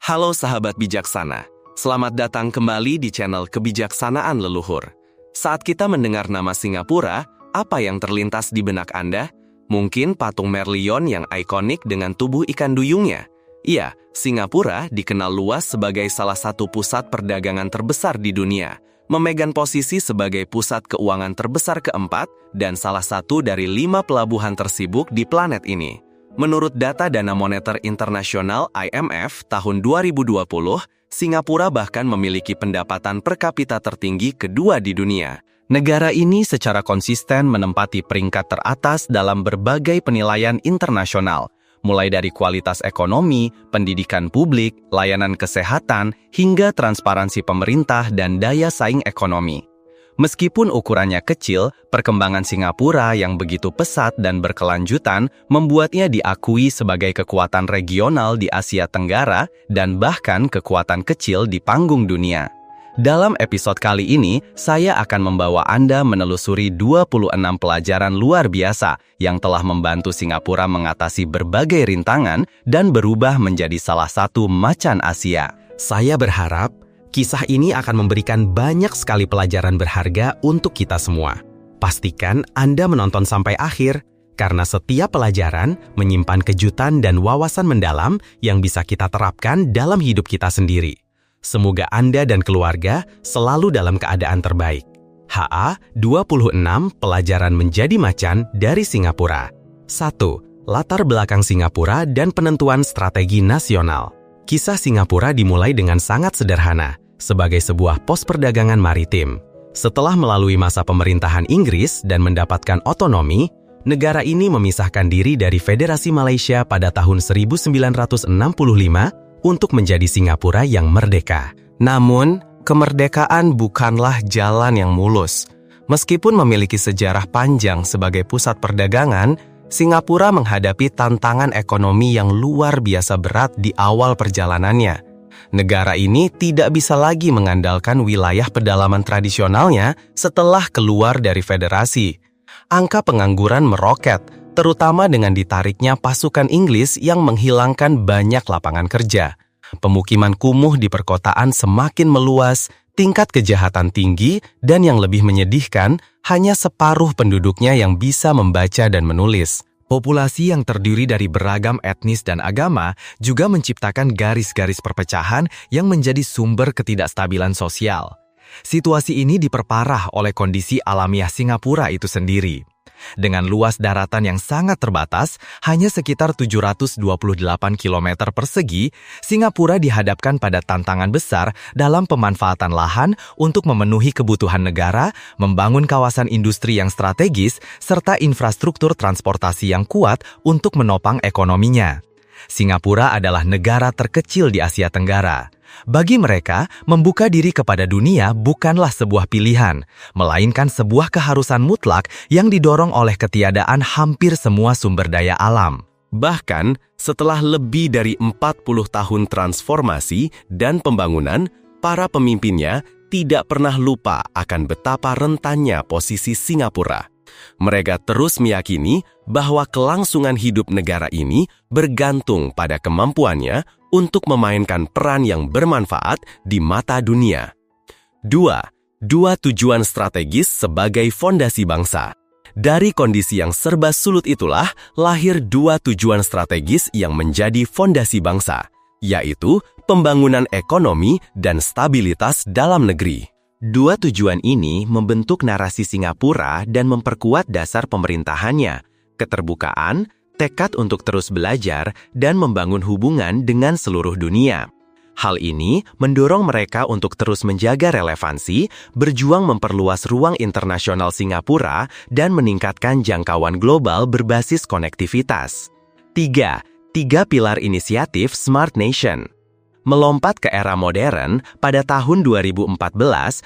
Halo sahabat bijaksana, selamat datang kembali di channel Kebijaksanaan Leluhur. Saat kita mendengar nama Singapura, apa yang terlintas di benak Anda? Mungkin patung Merlion yang ikonik dengan tubuh ikan duyungnya. Iya, Singapura dikenal luas sebagai salah satu pusat perdagangan terbesar di dunia, memegang posisi sebagai pusat keuangan terbesar keempat dan salah satu dari 5 pelabuhan tersibuk di planet ini. Menurut data Dana Moneter Internasional IMF tahun 2020, Singapura bahkan memiliki pendapatan per kapita tertinggi kedua di dunia. Negara ini secara konsisten menempati peringkat teratas dalam berbagai penilaian internasional, mulai dari kualitas ekonomi, pendidikan publik, layanan kesehatan, hingga transparansi pemerintah dan daya saing ekonomi. Meskipun ukurannya kecil, perkembangan Singapura yang begitu pesat dan berkelanjutan membuatnya diakui sebagai kekuatan regional di Asia Tenggara dan bahkan kekuatan kecil di panggung dunia. Dalam episode kali ini, saya akan membawa Anda menelusuri 26 pelajaran luar biasa yang telah membantu Singapura mengatasi berbagai rintangan dan berubah menjadi salah satu macan Asia. Saya berharap kisah ini akan memberikan banyak sekali pelajaran berharga untuk kita semua. Pastikan Anda menonton sampai akhir, karena setiap pelajaran menyimpan kejutan dan wawasan mendalam yang bisa kita terapkan dalam hidup kita sendiri. Semoga Anda dan keluarga selalu dalam keadaan terbaik. HA 26 Pelajaran Menjadi Macan dari Singapura. 1. Latar belakang Singapura dan penentuan strategi nasional. Kisah Singapura dimulai dengan sangat sederhana, sebagai sebuah pos perdagangan maritim. Setelah melalui masa pemerintahan Inggris dan mendapatkan otonomi, negara ini memisahkan diri dari Federasi Malaysia pada tahun 1965 untuk menjadi Singapura yang merdeka. Namun, kemerdekaan bukanlah jalan yang mulus. Meskipun memiliki sejarah panjang sebagai pusat perdagangan, Singapura menghadapi tantangan ekonomi yang luar biasa berat di awal perjalanannya. Negara ini tidak bisa lagi mengandalkan wilayah pedalaman tradisionalnya setelah keluar dari federasi. Angka pengangguran meroket, terutama dengan ditariknya pasukan Inggris yang menghilangkan banyak lapangan kerja. Pemukiman kumuh di perkotaan semakin meluas, tingkat kejahatan tinggi, dan yang lebih menyedihkan, hanya separuh penduduknya yang bisa membaca dan menulis. Populasi yang terdiri dari beragam etnis dan agama juga menciptakan garis-garis perpecahan yang menjadi sumber ketidakstabilan sosial. Situasi ini diperparah oleh kondisi alamiah Singapura itu sendiri. Dengan luas daratan yang sangat terbatas, hanya sekitar 728 km persegi, Singapura dihadapkan pada tantangan besar dalam pemanfaatan lahan untuk memenuhi kebutuhan negara, membangun kawasan industri yang strategis, serta infrastruktur transportasi yang kuat untuk menopang ekonominya. Singapura adalah negara terkecil di Asia Tenggara. Bagi mereka, membuka diri kepada dunia bukanlah sebuah pilihan, melainkan sebuah keharusan mutlak yang didorong oleh ketiadaan hampir semua sumber daya alam. Bahkan, setelah lebih dari 40 tahun transformasi dan pembangunan, para pemimpinnya tidak pernah lupa akan betapa rentannya posisi Singapura. Mereka terus meyakini bahwa kelangsungan hidup negara ini bergantung pada kemampuannya untuk memainkan peran yang bermanfaat di mata dunia. 2. Dua tujuan strategis sebagai fondasi bangsa. Dari kondisi yang serba sulit itulah lahir dua tujuan strategis yang menjadi fondasi bangsa, yaitu pembangunan ekonomi dan stabilitas dalam negeri. Dua tujuan ini membentuk narasi Singapura dan memperkuat dasar pemerintahannya, keterbukaan, tekad untuk terus belajar, dan membangun hubungan dengan seluruh dunia. Hal ini mendorong mereka untuk terus menjaga relevansi, berjuang memperluas ruang internasional Singapura, dan meningkatkan jangkauan global berbasis konektivitas. 3. Tiga pilar inisiatif Smart Nation. Melompat ke era modern, pada tahun 2014,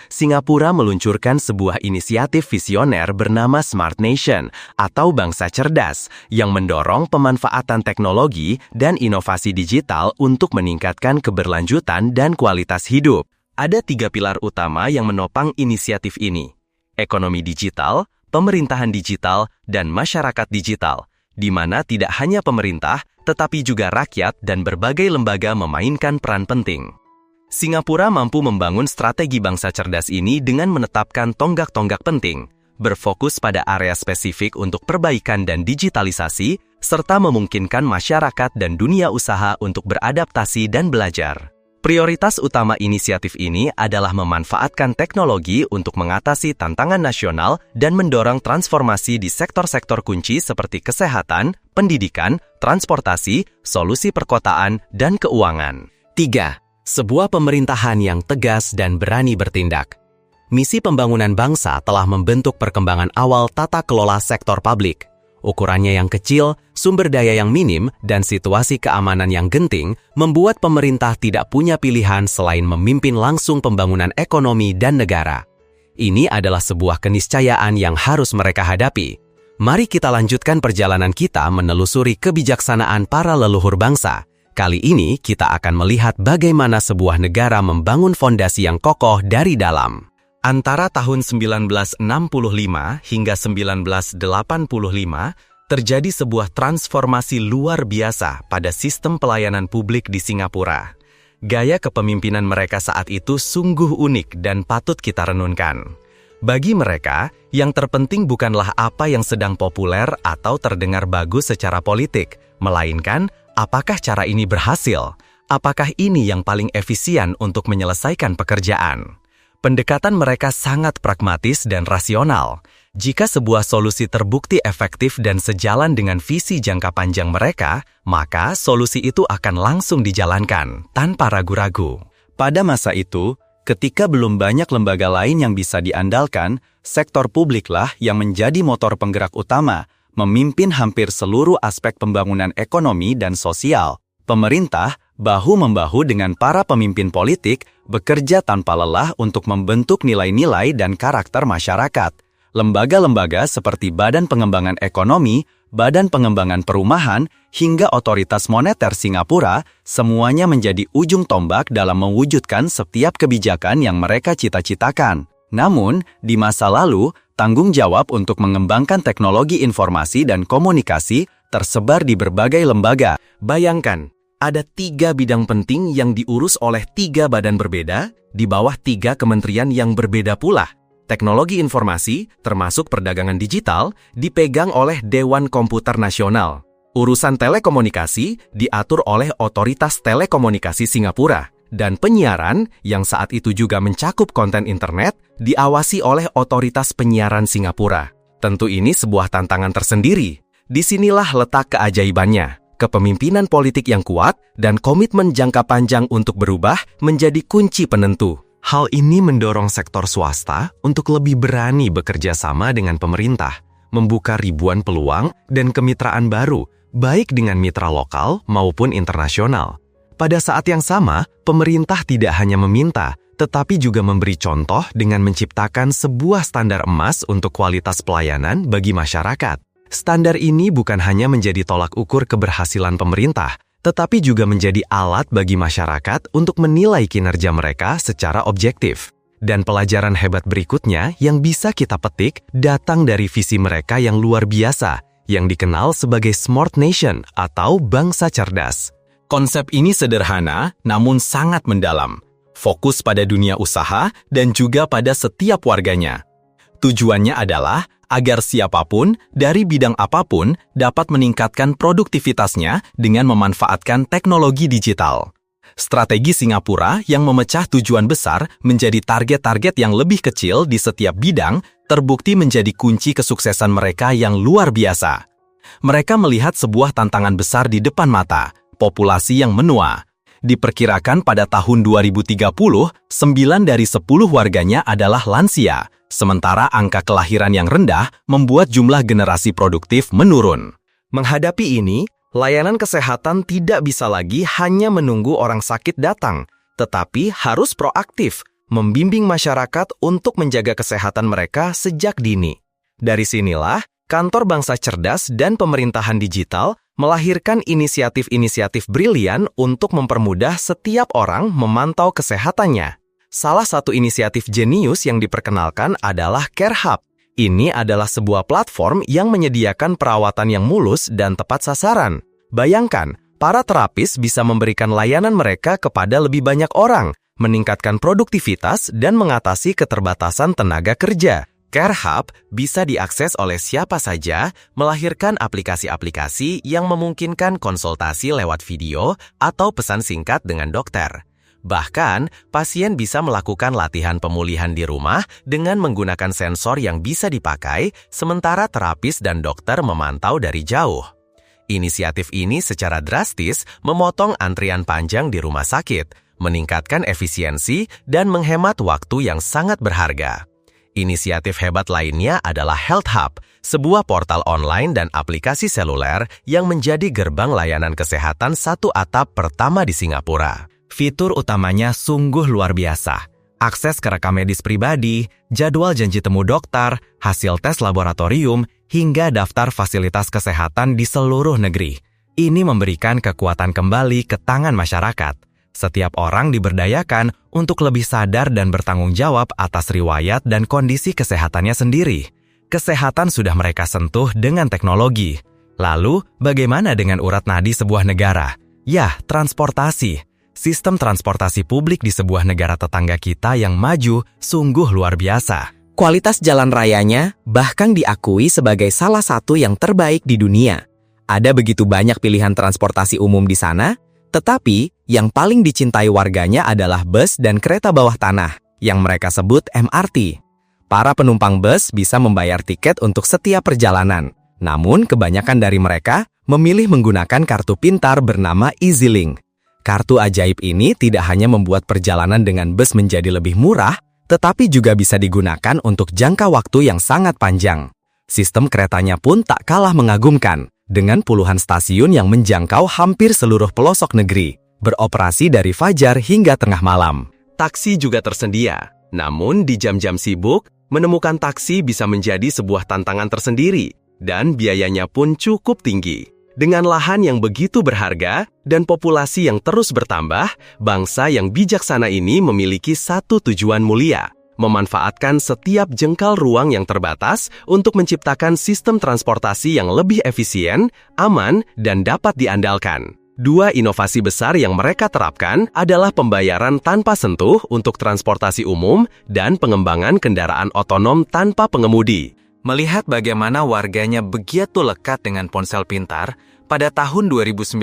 Singapura meluncurkan sebuah inisiatif visioner bernama Smart Nation atau Bangsa Cerdas yang mendorong pemanfaatan teknologi dan inovasi digital untuk meningkatkan keberlanjutan dan kualitas hidup. Ada 3 pilar utama yang menopang inisiatif ini: ekonomi digital, pemerintahan digital, dan masyarakat digital, di mana tidak hanya pemerintah, tetapi juga rakyat dan berbagai lembaga memainkan peran penting. Singapura mampu membangun strategi bangsa cerdas ini dengan menetapkan tonggak-tonggak penting, berfokus pada area spesifik untuk perbaikan dan digitalisasi, serta memungkinkan masyarakat dan dunia usaha untuk beradaptasi dan belajar. Prioritas utama inisiatif ini adalah memanfaatkan teknologi untuk mengatasi tantangan nasional dan mendorong transformasi di sektor-sektor kunci seperti kesehatan, pendidikan, transportasi, solusi perkotaan, dan keuangan. 3. Sebuah pemerintahan yang tegas dan berani bertindak. Misi pembangunan bangsa telah membentuk perkembangan awal tata kelola sektor publik. Ukurannya yang kecil, sumber daya yang minim, dan situasi keamanan yang genting membuat pemerintah tidak punya pilihan selain memimpin langsung pembangunan ekonomi dan negara. Ini adalah sebuah keniscayaan yang harus mereka hadapi. Mari kita lanjutkan perjalanan kita menelusuri kebijaksanaan para leluhur bangsa. Kali ini kita akan melihat bagaimana sebuah negara membangun fondasi yang kokoh dari dalam. Antara tahun 1965 hingga 1985, terjadi sebuah transformasi luar biasa pada sistem pelayanan publik di Singapura. Gaya kepemimpinan mereka saat itu sungguh unik dan patut kita renungkan. Bagi mereka, yang terpenting bukanlah apa yang sedang populer atau terdengar bagus secara politik, melainkan apakah cara ini berhasil, apakah ini yang paling efisien untuk menyelesaikan pekerjaan. Pendekatan mereka sangat pragmatis dan rasional. Jika sebuah solusi terbukti efektif dan sejalan dengan visi jangka panjang mereka, maka solusi itu akan langsung dijalankan, tanpa ragu-ragu. Pada masa itu, ketika belum banyak lembaga lain yang bisa diandalkan, sektor publiklah yang menjadi motor penggerak utama, memimpin hampir seluruh aspek pembangunan ekonomi dan sosial. Pemerintah, bahu-membahu dengan para pemimpin politik, bekerja tanpa lelah untuk membentuk nilai-nilai dan karakter masyarakat. Lembaga-lembaga seperti Badan Pengembangan Ekonomi, Badan Pengembangan Perumahan, hingga Otoritas Moneter Singapura, semuanya menjadi ujung tombak dalam mewujudkan setiap kebijakan yang mereka cita-citakan. Namun, di masa lalu, tanggung jawab untuk mengembangkan teknologi informasi dan komunikasi tersebar di berbagai lembaga. Bayangkan, ada 3 bidang penting yang diurus oleh 3 badan berbeda, di bawah 3 kementerian yang berbeda pula. Teknologi informasi, termasuk perdagangan digital, dipegang oleh Dewan Komputer Nasional. Urusan telekomunikasi diatur oleh Otoritas Telekomunikasi Singapura. Dan penyiaran, yang saat itu juga mencakup konten internet, diawasi oleh Otoritas Penyiaran Singapura. Tentu ini sebuah tantangan tersendiri. Disinilah letak keajaibannya. Kepemimpinan politik yang kuat dan komitmen jangka panjang untuk berubah menjadi kunci penentu. Hal ini mendorong sektor swasta untuk lebih berani bekerja sama dengan pemerintah, membuka ribuan peluang dan kemitraan baru, baik dengan mitra lokal maupun internasional. Pada saat yang sama, pemerintah tidak hanya meminta, tetapi juga memberi contoh dengan menciptakan sebuah standar emas untuk kualitas pelayanan bagi masyarakat. Standar ini bukan hanya menjadi tolak ukur keberhasilan pemerintah, tetapi juga menjadi alat bagi masyarakat untuk menilai kinerja mereka secara objektif. Dan pelajaran hebat berikutnya yang bisa kita petik datang dari visi mereka yang luar biasa, yang dikenal sebagai Smart Nation atau bangsa cerdas. Konsep ini sederhana, namun sangat mendalam. Fokus pada dunia usaha dan juga pada setiap warganya. Tujuannya adalah agar siapapun dari bidang apapun dapat meningkatkan produktivitasnya dengan memanfaatkan teknologi digital. Strategi Singapura yang memecah tujuan besar menjadi target-target yang lebih kecil di setiap bidang terbukti menjadi kunci kesuksesan mereka yang luar biasa. Mereka melihat sebuah tantangan besar di depan mata, populasi yang menua. Diperkirakan pada tahun 2030, 9 dari 10 warganya adalah lansia, sementara angka kelahiran yang rendah membuat jumlah generasi produktif menurun. Menghadapi ini, layanan kesehatan tidak bisa lagi hanya menunggu orang sakit datang, tetapi harus proaktif, membimbing masyarakat untuk menjaga kesehatan mereka sejak dini. Dari sinilah, Kantor Bangsa Cerdas dan Pemerintahan Digital melahirkan inisiatif-inisiatif brilian untuk mempermudah setiap orang memantau kesehatannya. Salah satu inisiatif jenius yang diperkenalkan adalah Care Hub, Ini adalah sebuah platform yang menyediakan perawatan yang mulus dan tepat sasaran. Bayangkan, para terapis bisa memberikan layanan mereka kepada lebih banyak orang, meningkatkan produktivitas dan mengatasi keterbatasan tenaga kerja. Care Hub bisa diakses oleh siapa saja, melahirkan aplikasi-aplikasi yang memungkinkan konsultasi lewat video atau pesan singkat dengan dokter. Bahkan, pasien bisa melakukan latihan pemulihan di rumah dengan menggunakan sensor yang bisa dipakai, sementara terapis dan dokter memantau dari jauh. Inisiatif ini secara drastis memotong antrian panjang di rumah sakit, meningkatkan efisiensi, dan menghemat waktu yang sangat berharga. Inisiatif hebat lainnya adalah Health Hub, sebuah portal online dan aplikasi seluler yang menjadi gerbang layanan kesehatan satu atap pertama di Singapura. Fitur utamanya sungguh luar biasa. Akses ke rekam medis pribadi, jadwal janji temu dokter, hasil tes laboratorium, hingga daftar fasilitas kesehatan di seluruh negeri. Ini memberikan kekuatan kembali ke tangan masyarakat. Setiap orang diberdayakan untuk lebih sadar dan bertanggung jawab atas riwayat dan kondisi kesehatannya sendiri. Kesehatan sudah mereka sentuh dengan teknologi. Lalu, bagaimana dengan urat nadi sebuah negara? Ya, transportasi. Sistem transportasi publik di sebuah negara tetangga kita yang maju sungguh luar biasa. Kualitas jalan rayanya bahkan diakui sebagai salah satu yang terbaik di dunia. Ada begitu banyak pilihan transportasi umum di sana, tetapi yang paling dicintai warganya adalah bus dan kereta bawah tanah, yang mereka sebut MRT. Para penumpang bus bisa membayar tiket untuk setiap perjalanan. Namun, kebanyakan dari mereka memilih menggunakan kartu pintar bernama EZ-Link. Kartu ajaib ini tidak hanya membuat perjalanan dengan bus menjadi lebih murah, tetapi juga bisa digunakan untuk jangka waktu yang sangat panjang. Sistem keretanya pun tak kalah mengagumkan, dengan puluhan stasiun yang menjangkau hampir seluruh pelosok negeri, beroperasi dari fajar hingga tengah malam. Taksi juga tersedia, namun di jam-jam sibuk, menemukan taksi bisa menjadi sebuah tantangan tersendiri, dan biayanya pun cukup tinggi. Dengan lahan yang begitu berharga dan populasi yang terus bertambah, bangsa yang bijaksana ini memiliki satu tujuan mulia, memanfaatkan setiap jengkal ruang yang terbatas untuk menciptakan sistem transportasi yang lebih efisien, aman, dan dapat diandalkan. Dua inovasi besar yang mereka terapkan adalah pembayaran tanpa sentuh untuk transportasi umum dan pengembangan kendaraan otonom tanpa pengemudi. Melihat bagaimana warganya begitu lekat dengan ponsel pintar, pada tahun 2019,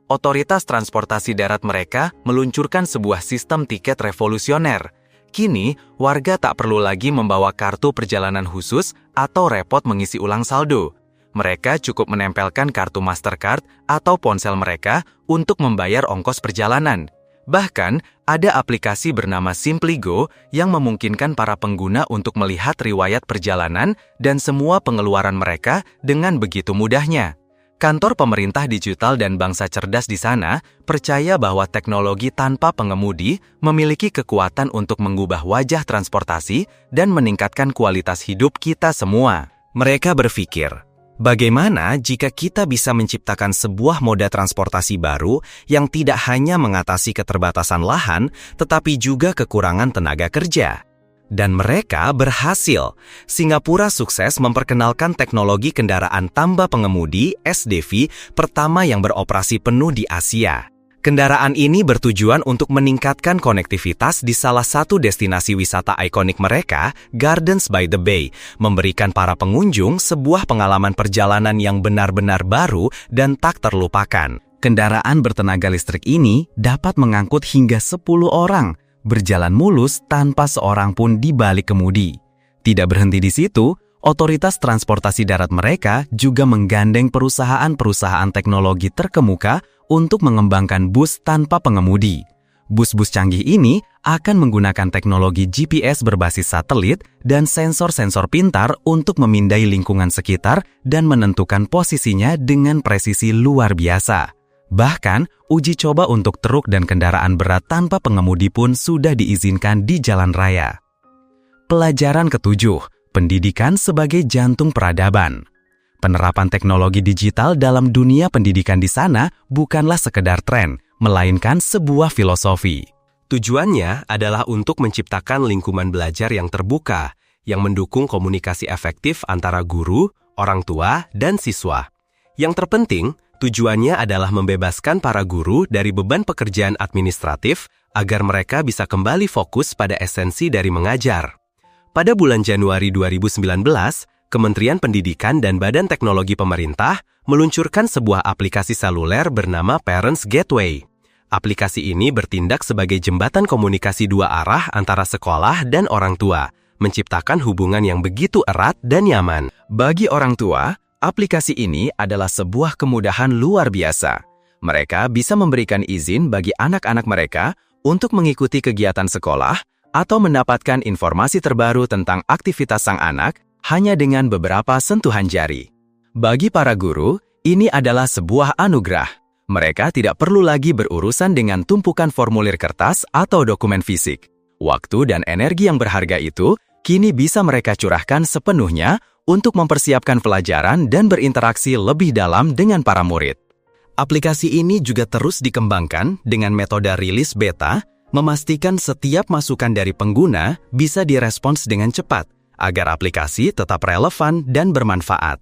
Otoritas Transportasi Darat mereka meluncurkan sebuah sistem tiket revolusioner. Kini, warga tak perlu lagi membawa kartu perjalanan khusus atau repot mengisi ulang saldo. Mereka cukup menempelkan kartu Mastercard atau ponsel mereka untuk membayar ongkos perjalanan. Bahkan, ada aplikasi bernama SimplyGo yang memungkinkan para pengguna untuk melihat riwayat perjalanan dan semua pengeluaran mereka dengan begitu mudahnya. Kantor pemerintah digital dan bangsa cerdas di sana percaya bahwa teknologi tanpa pengemudi memiliki kekuatan untuk mengubah wajah transportasi dan meningkatkan kualitas hidup kita semua. Mereka berpikir, bagaimana jika kita bisa menciptakan sebuah moda transportasi baru yang tidak hanya mengatasi keterbatasan lahan, tetapi juga kekurangan tenaga kerja? Dan mereka berhasil. Singapura sukses memperkenalkan teknologi kendaraan tanpa pengemudi (SDV) pertama yang beroperasi penuh di Asia. Kendaraan ini bertujuan untuk meningkatkan konektivitas di salah satu destinasi wisata ikonik mereka, Gardens by the Bay, memberikan para pengunjung sebuah pengalaman perjalanan yang benar-benar baru dan tak terlupakan. Kendaraan bertenaga listrik ini dapat mengangkut hingga 10 orang, berjalan mulus tanpa seorang pun di balik kemudi. Tidak berhenti di situ, Otoritas Transportasi Darat mereka juga menggandeng perusahaan-perusahaan teknologi terkemuka untuk mengembangkan bus tanpa pengemudi. Bus-bus canggih ini akan menggunakan teknologi GPS berbasis satelit dan sensor-sensor pintar untuk memindai lingkungan sekitar dan menentukan posisinya dengan presisi luar biasa. Bahkan, uji coba untuk truk dan kendaraan berat tanpa pengemudi pun sudah diizinkan di jalan raya. Pelajaran ketujuh, pendidikan sebagai jantung peradaban. Penerapan teknologi digital dalam dunia pendidikan di sana bukanlah sekedar tren, melainkan sebuah filosofi. Tujuannya adalah untuk menciptakan lingkungan belajar yang terbuka, yang mendukung komunikasi efektif antara guru, orang tua, dan siswa. Yang terpenting, tujuannya adalah membebaskan para guru dari beban pekerjaan administratif agar mereka bisa kembali fokus pada esensi dari mengajar. Pada bulan Januari 2019, Kementerian Pendidikan dan Badan Teknologi Pemerintah meluncurkan sebuah aplikasi seluler bernama Parents Gateway. Aplikasi ini bertindak sebagai jembatan komunikasi dua arah antara sekolah dan orang tua, menciptakan hubungan yang begitu erat dan nyaman. Bagi orang tua, aplikasi ini adalah sebuah kemudahan luar biasa. Mereka bisa memberikan izin bagi anak-anak mereka untuk mengikuti kegiatan sekolah atau mendapatkan informasi terbaru tentang aktivitas sang anak hanya dengan beberapa sentuhan jari. Bagi para guru, ini adalah sebuah anugerah. Mereka tidak perlu lagi berurusan dengan tumpukan formulir kertas atau dokumen fisik. Waktu dan energi yang berharga itu kini bisa mereka curahkan sepenuhnya untuk mempersiapkan pelajaran dan berinteraksi lebih dalam dengan para murid. Aplikasi ini juga terus dikembangkan dengan metode rilis beta, memastikan setiap masukan dari pengguna bisa direspons dengan cepat, agar aplikasi tetap relevan dan bermanfaat.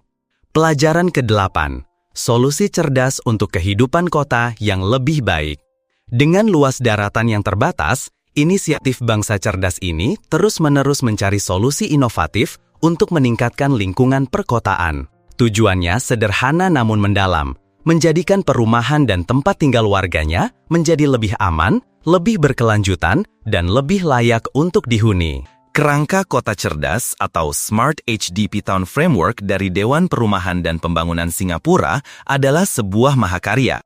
Pelajaran ke-8. Solusi cerdas untuk kehidupan kota yang lebih baik. Dengan luas daratan yang terbatas, inisiatif bangsa cerdas ini terus-menerus mencari solusi inovatif untuk meningkatkan lingkungan perkotaan. Tujuannya sederhana namun mendalam, menjadikan perumahan dan tempat tinggal warganya menjadi lebih aman, lebih berkelanjutan, dan lebih layak untuk dihuni. Kerangka Kota Cerdas atau Smart HDP Town Framework dari Dewan Perumahan dan Pembangunan Singapura adalah sebuah mahakarya.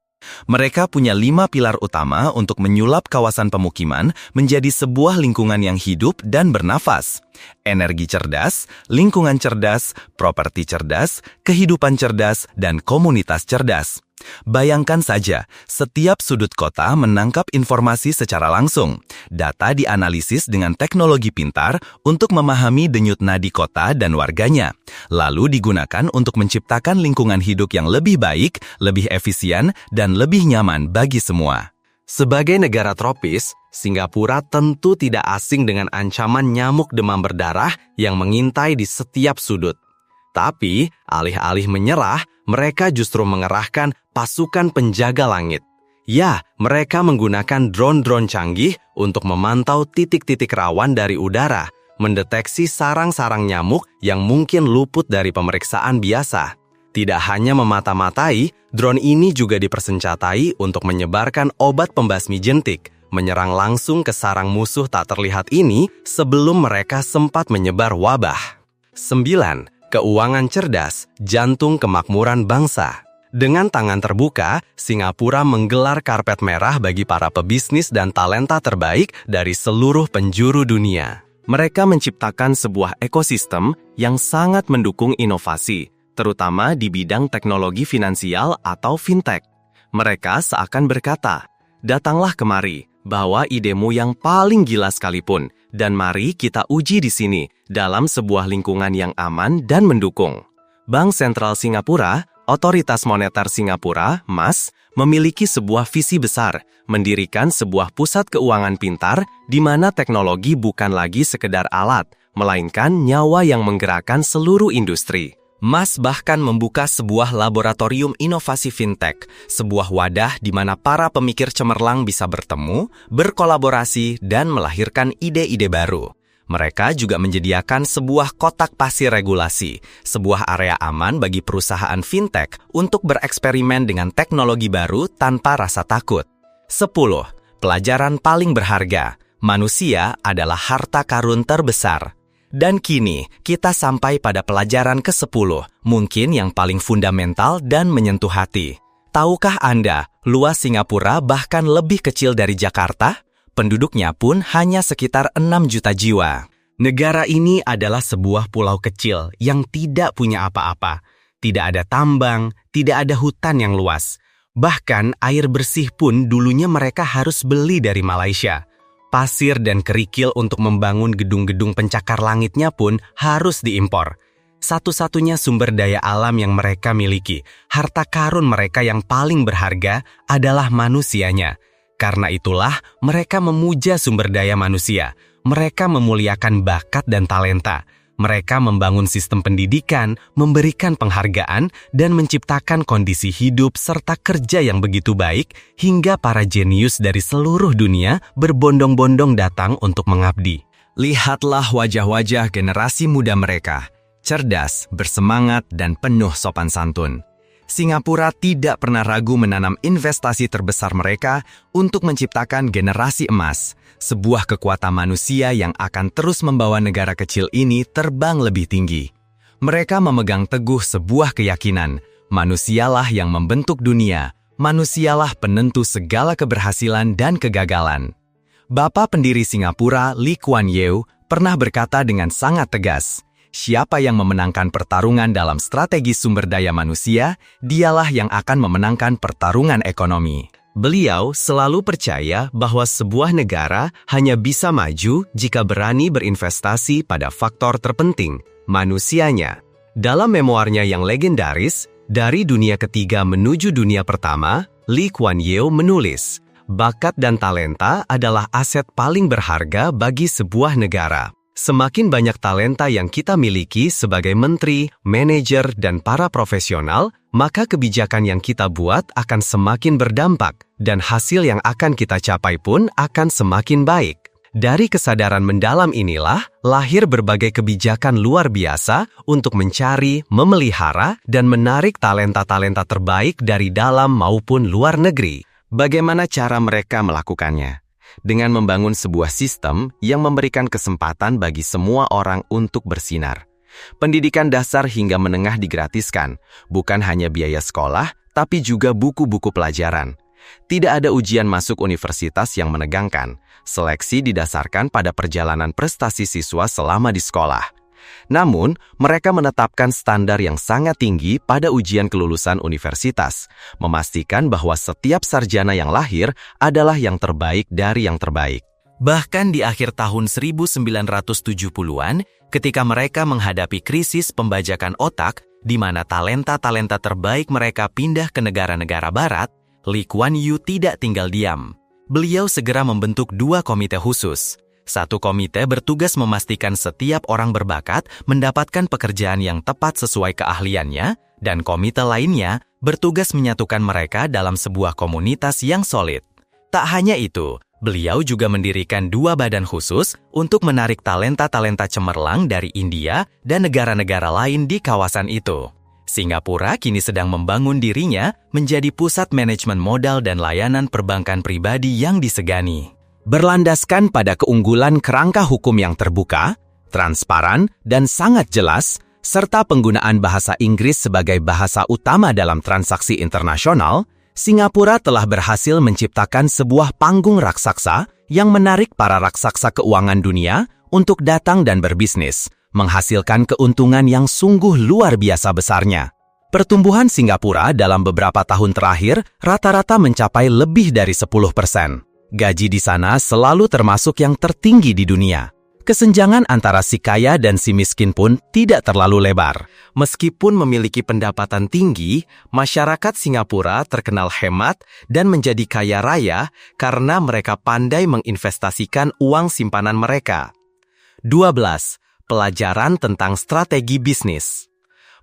Mereka punya 5 pilar utama untuk menyulap kawasan pemukiman menjadi sebuah lingkungan yang hidup dan bernafas. Energi cerdas, lingkungan cerdas, properti cerdas, kehidupan cerdas, dan komunitas cerdas. Bayangkan saja, setiap sudut kota menangkap informasi secara langsung. Data dianalisis dengan teknologi pintar untuk memahami denyut nadi kota dan warganya, lalu digunakan untuk menciptakan lingkungan hidup yang lebih baik, lebih efisien, dan lebih nyaman bagi semua. Sebagai negara tropis, Singapura tentu tidak asing dengan ancaman nyamuk demam berdarah yang mengintai di setiap sudut. Tapi, alih-alih menyerah, mereka justru mengerahkan pasukan penjaga langit. Ya, mereka menggunakan drone-drone canggih untuk memantau titik-titik rawan dari udara, mendeteksi sarang-sarang nyamuk yang mungkin luput dari pemeriksaan biasa. Tidak hanya memata-matai, drone ini juga dipersenjatai untuk menyebarkan obat pembasmi jentik, menyerang langsung ke sarang musuh tak terlihat ini sebelum mereka sempat menyebar wabah. 9. Keuangan cerdas, jantung kemakmuran bangsa. Dengan tangan terbuka, Singapura menggelar karpet merah bagi para pebisnis dan talenta terbaik dari seluruh penjuru dunia. Mereka menciptakan sebuah ekosistem yang sangat mendukung inovasi, terutama di bidang teknologi finansial atau fintech. Mereka seakan berkata, "Datanglah kemari, bawa idemu yang paling gila sekalipun, dan mari kita uji di sini, dalam sebuah lingkungan yang aman dan mendukung." Bank Sentral Singapura, Otoritas Moneter Singapura, MAS, memiliki sebuah visi besar, mendirikan sebuah pusat keuangan pintar di mana teknologi bukan lagi sekedar alat, melainkan nyawa yang menggerakkan seluruh industri. MAS bahkan membuka sebuah laboratorium inovasi fintech, sebuah wadah di mana para pemikir cemerlang bisa bertemu, berkolaborasi, dan melahirkan ide-ide baru. Mereka juga menyediakan sebuah kotak pasir regulasi, sebuah area aman bagi perusahaan fintech untuk bereksperimen dengan teknologi baru tanpa rasa takut. 10. Pelajaran paling berharga. Manusia adalah harta karun terbesar. Dan kini, kita sampai pada pelajaran ke-10, mungkin yang paling fundamental dan menyentuh hati. Tahukah Anda, luas Singapura bahkan lebih kecil dari Jakarta? Penduduknya pun hanya sekitar 6 juta jiwa. Negara ini adalah sebuah pulau kecil yang tidak punya apa-apa. Tidak ada tambang, tidak ada hutan yang luas. Bahkan air bersih pun dulunya mereka harus beli dari Malaysia. Pasir dan kerikil untuk membangun gedung-gedung pencakar langitnya pun harus diimpor. Satu-satunya sumber daya alam yang mereka miliki, harta karun mereka yang paling berharga adalah manusianya. Karena itulah mereka memuja sumber daya manusia. Mereka memuliakan bakat dan talenta. Mereka membangun sistem pendidikan, memberikan penghargaan, dan menciptakan kondisi hidup serta kerja yang begitu baik hingga para jenius dari seluruh dunia berbondong-bondong datang untuk mengabdi. Lihatlah wajah-wajah generasi muda mereka, cerdas, bersemangat, dan penuh sopan santun. Singapura tidak pernah ragu menanam investasi terbesar mereka untuk menciptakan generasi emas, sebuah kekuatan manusia yang akan terus membawa negara kecil ini terbang lebih tinggi. Mereka memegang teguh sebuah keyakinan, manusialah yang membentuk dunia, manusialah penentu segala keberhasilan dan kegagalan. Bapa pendiri Singapura, Lee Kuan Yew, pernah berkata dengan sangat tegas, siapa yang memenangkan pertarungan dalam strategi sumber daya manusia, dialah yang akan memenangkan pertarungan ekonomi. Beliau selalu percaya bahwa sebuah negara hanya bisa maju jika berani berinvestasi pada faktor terpenting, manusianya. Dalam memoarnya yang legendaris, Dari Dunia Ketiga Menuju Dunia Pertama, Lee Kuan Yew menulis, bakat dan talenta adalah aset paling berharga bagi sebuah negara. Semakin banyak talenta yang kita miliki sebagai menteri, manajer, dan para profesional, maka kebijakan yang kita buat akan semakin berdampak, dan hasil yang akan kita capai pun akan semakin baik. Dari kesadaran mendalam inilah, lahir berbagai kebijakan luar biasa untuk mencari, memelihara, dan menarik talenta-talenta terbaik dari dalam maupun luar negeri. Bagaimana cara mereka melakukannya? Dengan membangun sebuah sistem yang memberikan kesempatan bagi semua orang untuk bersinar. Pendidikan dasar hingga menengah digratiskan, bukan hanya biaya sekolah, tapi juga buku-buku pelajaran. Tidak ada ujian masuk universitas yang menegangkan. Seleksi didasarkan pada perjalanan prestasi siswa selama di sekolah. Namun, mereka menetapkan standar yang sangat tinggi pada ujian kelulusan universitas, memastikan bahwa setiap sarjana yang lahir adalah yang terbaik dari yang terbaik. Bahkan di akhir tahun 1970-an, ketika mereka menghadapi krisis pembajakan otak, di mana talenta-talenta terbaik mereka pindah ke negara-negara barat, Lee Kuan Yew tidak tinggal diam. Beliau segera membentuk 2 komite khusus. Satu komite bertugas memastikan setiap orang berbakat mendapatkan pekerjaan yang tepat sesuai keahliannya, dan komite lainnya bertugas menyatukan mereka dalam sebuah komunitas yang solid. Tak hanya itu, beliau juga mendirikan 2 badan khusus untuk menarik talenta-talenta cemerlang dari India dan negara-negara lain di kawasan itu. Singapura kini sedang membangun dirinya menjadi pusat manajemen modal dan layanan perbankan pribadi yang disegani. Berlandaskan pada keunggulan kerangka hukum yang terbuka, transparan, dan sangat jelas, serta penggunaan bahasa Inggris sebagai bahasa utama dalam transaksi internasional, Singapura telah berhasil menciptakan sebuah panggung raksasa yang menarik para raksasa keuangan dunia untuk datang dan berbisnis, menghasilkan keuntungan yang sungguh luar biasa besarnya. Pertumbuhan Singapura dalam beberapa tahun terakhir rata-rata mencapai lebih dari 10%. Gaji di sana selalu termasuk yang tertinggi di dunia. Kesenjangan antara si kaya dan si miskin pun tidak terlalu lebar. Meskipun memiliki pendapatan tinggi, masyarakat Singapura terkenal hemat dan menjadi kaya raya karena mereka pandai menginvestasikan uang simpanan mereka. 12. Pelajaran tentang strategi bisnis.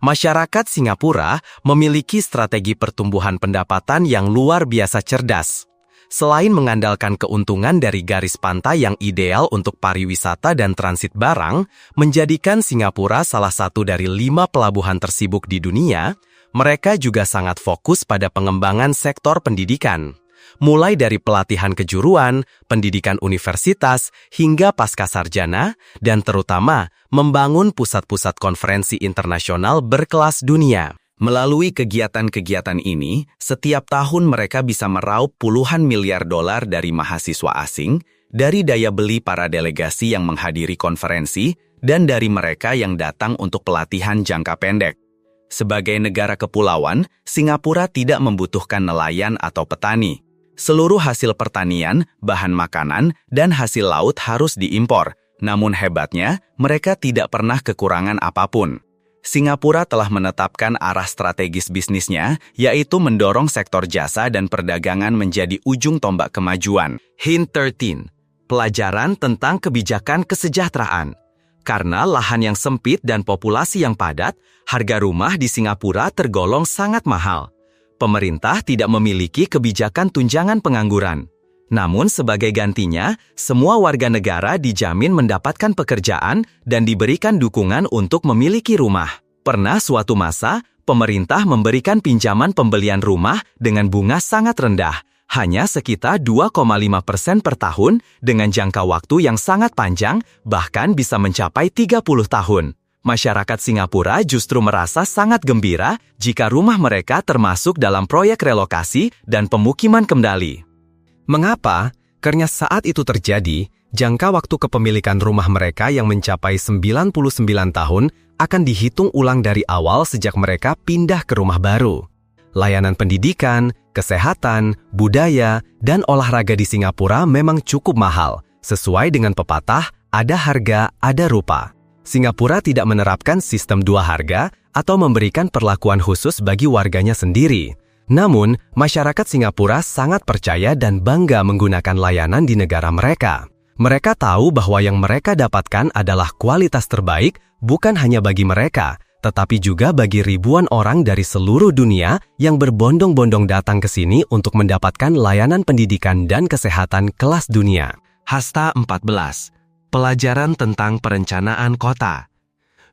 Masyarakat Singapura memiliki strategi pertumbuhan pendapatan yang luar biasa cerdas. Selain mengandalkan keuntungan dari garis pantai yang ideal untuk pariwisata dan transit barang, menjadikan Singapura salah satu dari 5 pelabuhan tersibuk di dunia, mereka juga sangat fokus pada pengembangan sektor pendidikan. Mulai dari pelatihan kejuruan, pendidikan universitas, hingga pascasarjana, dan terutama membangun pusat-pusat konferensi internasional berkelas dunia. Melalui kegiatan-kegiatan ini, setiap tahun mereka bisa meraup puluhan miliar dolar dari mahasiswa asing, dari daya beli para delegasi yang menghadiri konferensi, dan dari mereka yang datang untuk pelatihan jangka pendek. Sebagai negara kepulauan, Singapura tidak membutuhkan nelayan atau petani. Seluruh hasil pertanian, bahan makanan, dan hasil laut harus diimpor. Namun hebatnya, mereka tidak pernah kekurangan apapun. Singapura telah menetapkan arah strategis bisnisnya, yaitu mendorong sektor jasa dan perdagangan menjadi ujung tombak kemajuan. Hint 13. Pelajaran tentang kebijakan kesejahteraan. Karena lahan yang sempit dan populasi yang padat, harga rumah di Singapura tergolong sangat mahal. Pemerintah tidak memiliki kebijakan tunjangan pengangguran. Namun sebagai gantinya, semua warga negara dijamin mendapatkan pekerjaan dan diberikan dukungan untuk memiliki rumah. Pernah suatu masa, pemerintah memberikan pinjaman pembelian rumah dengan bunga sangat rendah, hanya sekitar 2,5% per tahun dengan jangka waktu yang sangat panjang, bahkan bisa mencapai 30 tahun. Masyarakat Singapura justru merasa sangat gembira jika rumah mereka termasuk dalam proyek relokasi dan pemukiman kembali. Mengapa? Karena saat itu terjadi, jangka waktu kepemilikan rumah mereka yang mencapai 99 tahun akan dihitung ulang dari awal sejak mereka pindah ke rumah baru. Layanan pendidikan, kesehatan, budaya, dan olahraga di Singapura memang cukup mahal. Sesuai dengan pepatah, ada harga, ada rupa. Singapura tidak menerapkan sistem dua harga atau memberikan perlakuan khusus bagi warganya sendiri. Namun, masyarakat Singapura sangat percaya dan bangga menggunakan layanan di negara mereka. Mereka tahu bahwa yang mereka dapatkan adalah kualitas terbaik bukan hanya bagi mereka, tetapi juga bagi ribuan orang dari seluruh dunia yang berbondong-bondong datang ke sini untuk mendapatkan layanan pendidikan dan kesehatan kelas dunia. Hasta 14. Pelajaran tentang perencanaan kota.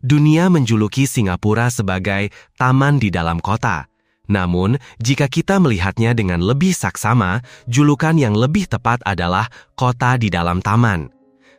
Dunia menjuluki Singapura sebagai taman di dalam kota. Namun, jika kita melihatnya dengan lebih saksama, julukan yang lebih tepat adalah kota di dalam taman.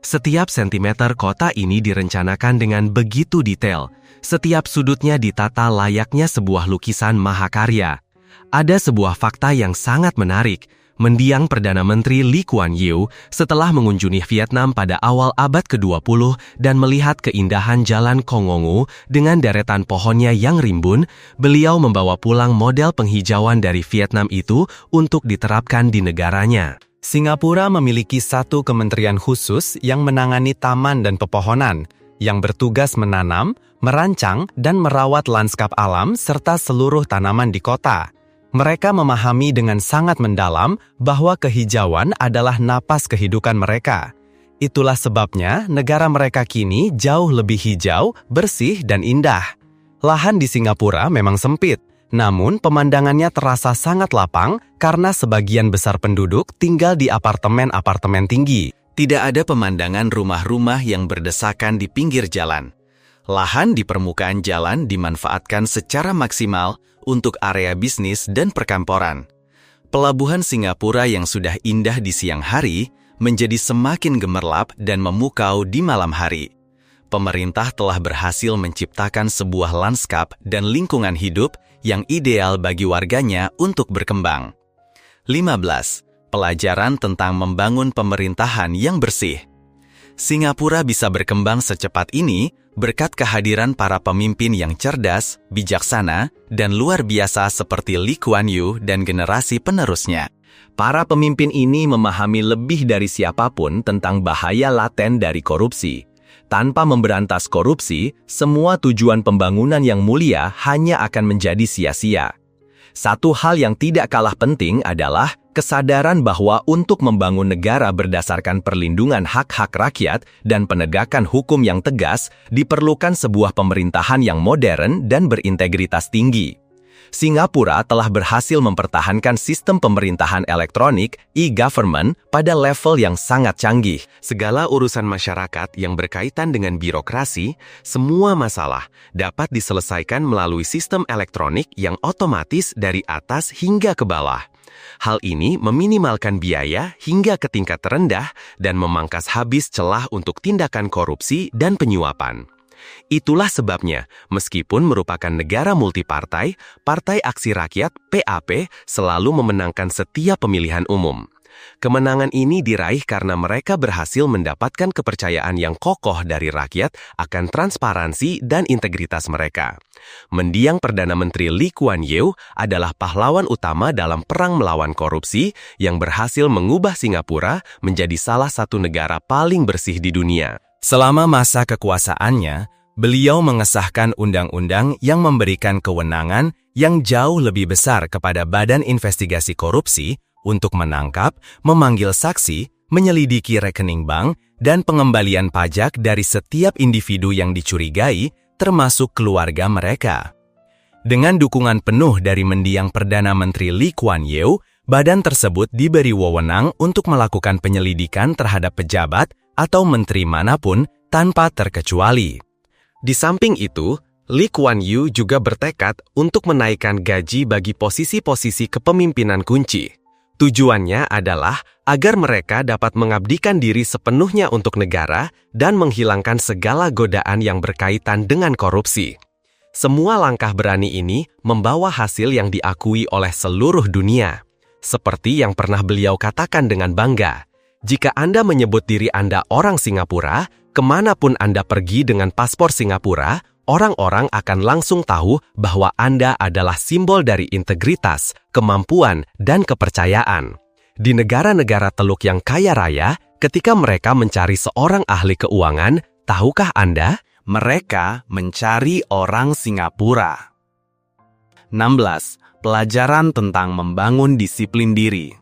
Setiap sentimeter kota ini direncanakan dengan begitu detail. Setiap sudutnya ditata layaknya sebuah lukisan mahakarya. Ada sebuah fakta yang sangat menarik. Mendiang Perdana Menteri Lee Kuan Yew setelah mengunjungi Vietnam pada awal abad ke-20 dan melihat keindahan Jalan Kongongu dengan deretan pohonnya yang rimbun, beliau membawa pulang model penghijauan dari Vietnam itu untuk diterapkan di negaranya. Singapura memiliki satu kementerian khusus yang menangani taman dan pepohonan, yang bertugas menanam, merancang, dan merawat lanskap alam serta seluruh tanaman di kota. Mereka memahami dengan sangat mendalam bahwa kehijauan adalah napas kehidupan mereka. Itulah sebabnya negara mereka kini jauh lebih hijau, bersih, dan indah. Lahan di Singapura memang sempit, namun pemandangannya terasa sangat lapang karena sebagian besar penduduk tinggal di apartemen-apartemen tinggi. Tidak ada pemandangan rumah-rumah yang berdesakan di pinggir jalan. Lahan di permukaan jalan dimanfaatkan secara maksimal untuk area bisnis dan perkantoran. Pelabuhan Singapura yang sudah indah di siang hari menjadi semakin gemerlap dan memukau di malam hari. Pemerintah telah berhasil menciptakan sebuah lanskap dan lingkungan hidup yang ideal bagi warganya untuk berkembang. 15. Pelajaran tentang membangun pemerintahan yang bersih. Singapura bisa berkembang secepat ini berkat kehadiran para pemimpin yang cerdas, bijaksana, dan luar biasa seperti Lee Kuan Yew dan generasi penerusnya. Para pemimpin ini memahami lebih dari siapapun tentang bahaya laten dari korupsi. Tanpa memberantas korupsi, semua tujuan pembangunan yang mulia hanya akan menjadi sia-sia. Satu hal yang tidak kalah penting adalah kesadaran bahwa untuk membangun negara berdasarkan perlindungan hak-hak rakyat dan penegakan hukum yang tegas, diperlukan sebuah pemerintahan yang modern dan berintegritas tinggi. Singapura telah berhasil mempertahankan sistem pemerintahan elektronik e-government pada level yang sangat canggih. Segala urusan masyarakat yang berkaitan dengan birokrasi, semua masalah dapat diselesaikan melalui sistem elektronik yang otomatis dari atas hingga ke bawah. Hal ini meminimalkan biaya hingga ke tingkat terendah dan memangkas habis celah untuk tindakan korupsi dan penyuapan. Itulah sebabnya, meskipun merupakan negara multipartai, Partai Aksi Rakyat (PAP) selalu memenangkan setiap pemilihan umum. Kemenangan ini diraih karena mereka berhasil mendapatkan kepercayaan yang kokoh dari rakyat akan transparansi dan integritas mereka. Mendiang Perdana Menteri Lee Kuan Yew adalah pahlawan utama dalam perang melawan korupsi yang berhasil mengubah Singapura menjadi salah satu negara paling bersih di dunia. Selama masa kekuasaannya, beliau mengesahkan undang-undang yang memberikan kewenangan yang jauh lebih besar kepada Badan Investigasi Korupsi untuk menangkap, memanggil saksi, menyelidiki rekening bank, dan pengembalian pajak dari setiap individu yang dicurigai, termasuk keluarga mereka. Dengan dukungan penuh dari mendiang Perdana Menteri Lee Kuan Yew, badan tersebut diberi wewenang untuk melakukan penyelidikan terhadap pejabat atau menteri manapun tanpa terkecuali. Di samping itu, Lee Kuan Yew juga bertekad untuk menaikkan gaji bagi posisi-posisi kepemimpinan kunci. Tujuannya adalah agar mereka dapat mengabdikan diri sepenuhnya untuk negara dan menghilangkan segala godaan yang berkaitan dengan korupsi. Semua langkah berani ini membawa hasil yang diakui oleh seluruh dunia. Seperti yang pernah beliau katakan dengan bangga, jika Anda menyebut diri Anda orang Singapura, kemanapun Anda pergi dengan paspor Singapura, orang-orang akan langsung tahu bahwa Anda adalah simbol dari integritas, kemampuan, dan kepercayaan. Di negara-negara Teluk yang kaya raya, ketika mereka mencari seorang ahli keuangan, tahukah Anda? Mereka mencari orang Singapura. 16. Pelajaran tentang membangun disiplin diri.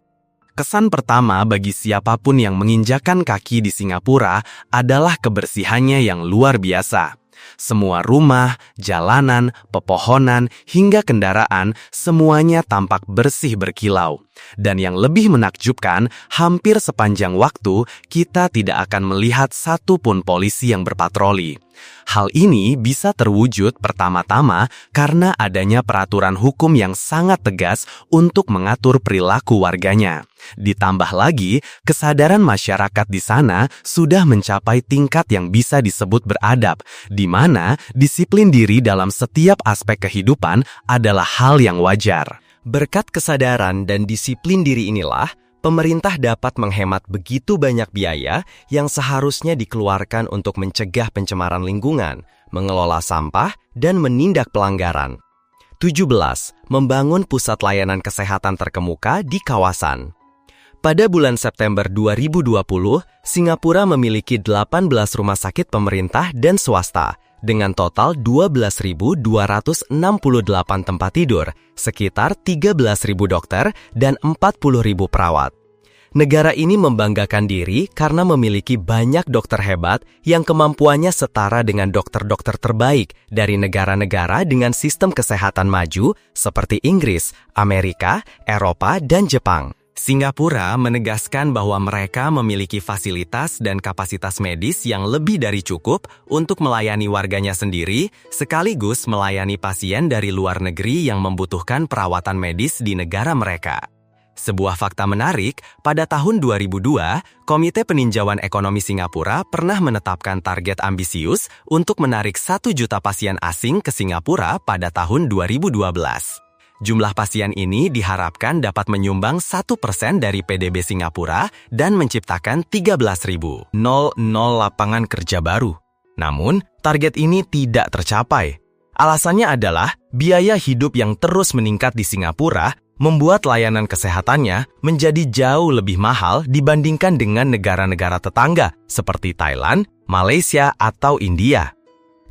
Kesan pertama bagi siapapun yang menginjakan kaki di Singapura adalah kebersihannya yang luar biasa. Semua rumah, jalanan, pepohonan, hingga kendaraan, semuanya tampak bersih berkilau. Dan yang lebih menakjubkan, hampir sepanjang waktu, kita tidak akan melihat satu pun polisi yang berpatroli. Hal ini bisa terwujud pertama-tama karena adanya peraturan hukum yang sangat tegas untuk mengatur perilaku warganya. Ditambah lagi, kesadaran masyarakat di sana sudah mencapai tingkat yang bisa disebut beradab, di mana disiplin diri dalam setiap aspek kehidupan adalah hal yang wajar. Berkat kesadaran dan disiplin diri inilah, pemerintah dapat menghemat begitu banyak biaya yang seharusnya dikeluarkan untuk mencegah pencemaran lingkungan, mengelola sampah, dan menindak pelanggaran. 17. Membangun pusat layanan kesehatan terkemuka di kawasan. Pada bulan September 2020, Singapura memiliki 18 rumah sakit pemerintah dan swasta, dengan total 12.268 tempat tidur, sekitar 13.000 dokter, dan 40.000 perawat. Negara ini membanggakan diri karena memiliki banyak dokter hebat yang kemampuannya setara dengan dokter-dokter terbaik dari negara-negara dengan sistem kesehatan maju seperti Inggris, Amerika, Eropa, dan Jepang. Singapura menegaskan bahwa mereka memiliki fasilitas dan kapasitas medis yang lebih dari cukup untuk melayani warganya sendiri, sekaligus melayani pasien dari luar negeri yang membutuhkan perawatan medis di negara mereka. Sebuah fakta menarik, pada tahun 2002, Komite Peninjauan Ekonomi Singapura pernah menetapkan target ambisius untuk menarik 1 juta pasien asing ke Singapura pada tahun 2012. Jumlah pasien ini diharapkan dapat menyumbang 1% dari PDB Singapura dan menciptakan 13.000 lapangan kerja baru. Namun, target ini tidak tercapai. Alasannya adalah biaya hidup yang terus meningkat di Singapura membuat layanan kesehatannya menjadi jauh lebih mahal dibandingkan dengan negara-negara tetangga seperti Thailand, Malaysia, atau India.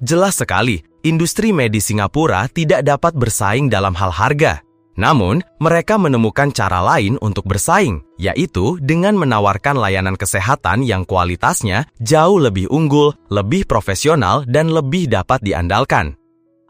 Jelas sekali, industri medis Singapura tidak dapat bersaing dalam hal harga. Namun, mereka menemukan cara lain untuk bersaing, yaitu dengan menawarkan layanan kesehatan yang kualitasnya jauh lebih unggul, lebih profesional, dan lebih dapat diandalkan.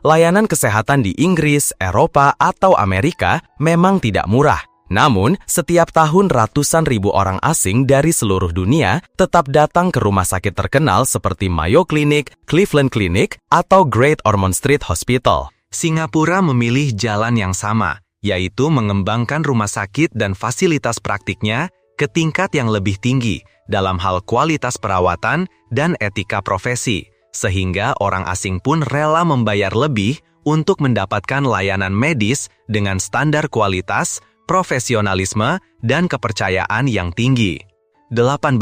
Layanan kesehatan di Inggris, Eropa, atau Amerika memang tidak murah. Namun, setiap tahun ratusan ribu orang asing dari seluruh dunia tetap datang ke rumah sakit terkenal seperti Mayo Clinic, Cleveland Clinic, atau Great Ormond Street Hospital. Singapura memilih jalan yang sama, yaitu mengembangkan rumah sakit dan fasilitas praktiknya ke tingkat yang lebih tinggi dalam hal kualitas perawatan dan etika profesi, sehingga orang asing pun rela membayar lebih untuk mendapatkan layanan medis dengan standar kualitas, profesionalisme, dan kepercayaan yang tinggi. 18.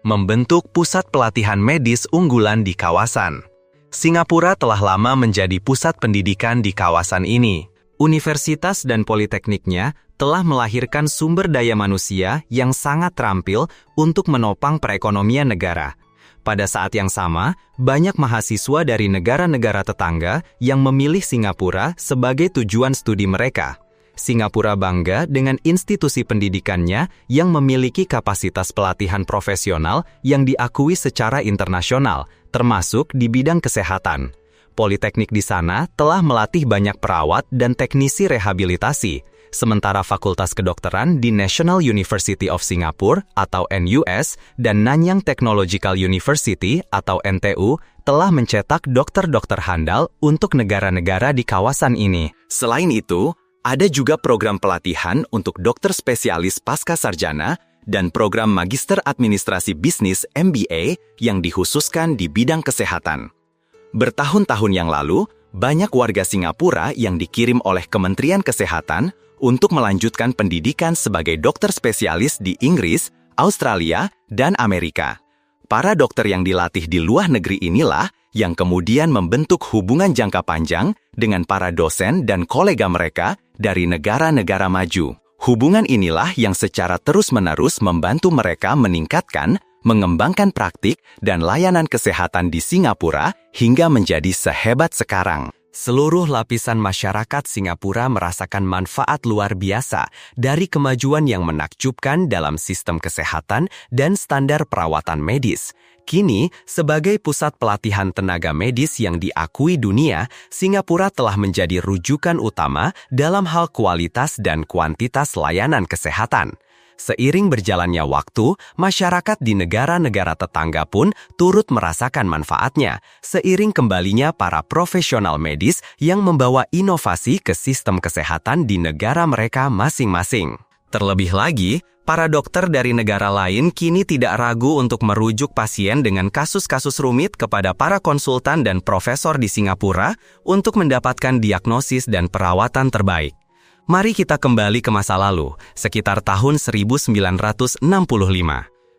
Membentuk pusat pelatihan medis unggulan di kawasan. Singapura telah lama menjadi pusat pendidikan di kawasan ini. Universitas dan politekniknya telah melahirkan sumber daya manusia yang sangat terampil untuk menopang perekonomian negara. Pada saat yang sama, banyak mahasiswa dari negara-negara tetangga yang memilih Singapura sebagai tujuan studi mereka. Singapura bangga dengan institusi pendidikannya yang memiliki kapasitas pelatihan profesional yang diakui secara internasional, termasuk di bidang kesehatan. Politeknik di sana telah melatih banyak perawat dan teknisi rehabilitasi, sementara Fakultas Kedokteran di National University of Singapore atau NUS dan Nanyang Technological University atau NTU telah mencetak dokter-dokter handal untuk negara-negara di kawasan ini. Selain itu, ada juga program pelatihan untuk dokter spesialis pasca sarjana dan program Magister Administrasi Bisnis (MBA) yang dikhususkan di bidang kesehatan. Bertahun-tahun yang lalu, banyak warga Singapura yang dikirim oleh Kementerian Kesehatan untuk melanjutkan pendidikan sebagai dokter spesialis di Inggris, Australia, dan Amerika. Para dokter yang dilatih di luar negeri inilah yang kemudian membentuk hubungan jangka panjang dengan para dosen dan kolega mereka dari negara-negara maju. Hubungan inilah yang secara terus-menerus membantu mereka meningkatkan, mengembangkan praktik dan layanan kesehatan di Singapura hingga menjadi sehebat sekarang. Seluruh lapisan masyarakat Singapura merasakan manfaat luar biasa dari kemajuan yang menakjubkan dalam sistem kesehatan dan standar perawatan medis. Kini, sebagai pusat pelatihan tenaga medis yang diakui dunia, Singapura telah menjadi rujukan utama dalam hal kualitas dan kuantitas layanan kesehatan. Seiring berjalannya waktu, masyarakat di negara-negara tetangga pun turut merasakan manfaatnya, seiring kembalinya para profesional medis yang membawa inovasi ke sistem kesehatan di negara mereka masing-masing. Terlebih lagi, para dokter dari negara lain kini tidak ragu untuk merujuk pasien dengan kasus-kasus rumit kepada para konsultan dan profesor di Singapura untuk mendapatkan diagnosis dan perawatan terbaik. Mari kita kembali ke masa lalu, sekitar tahun 1965.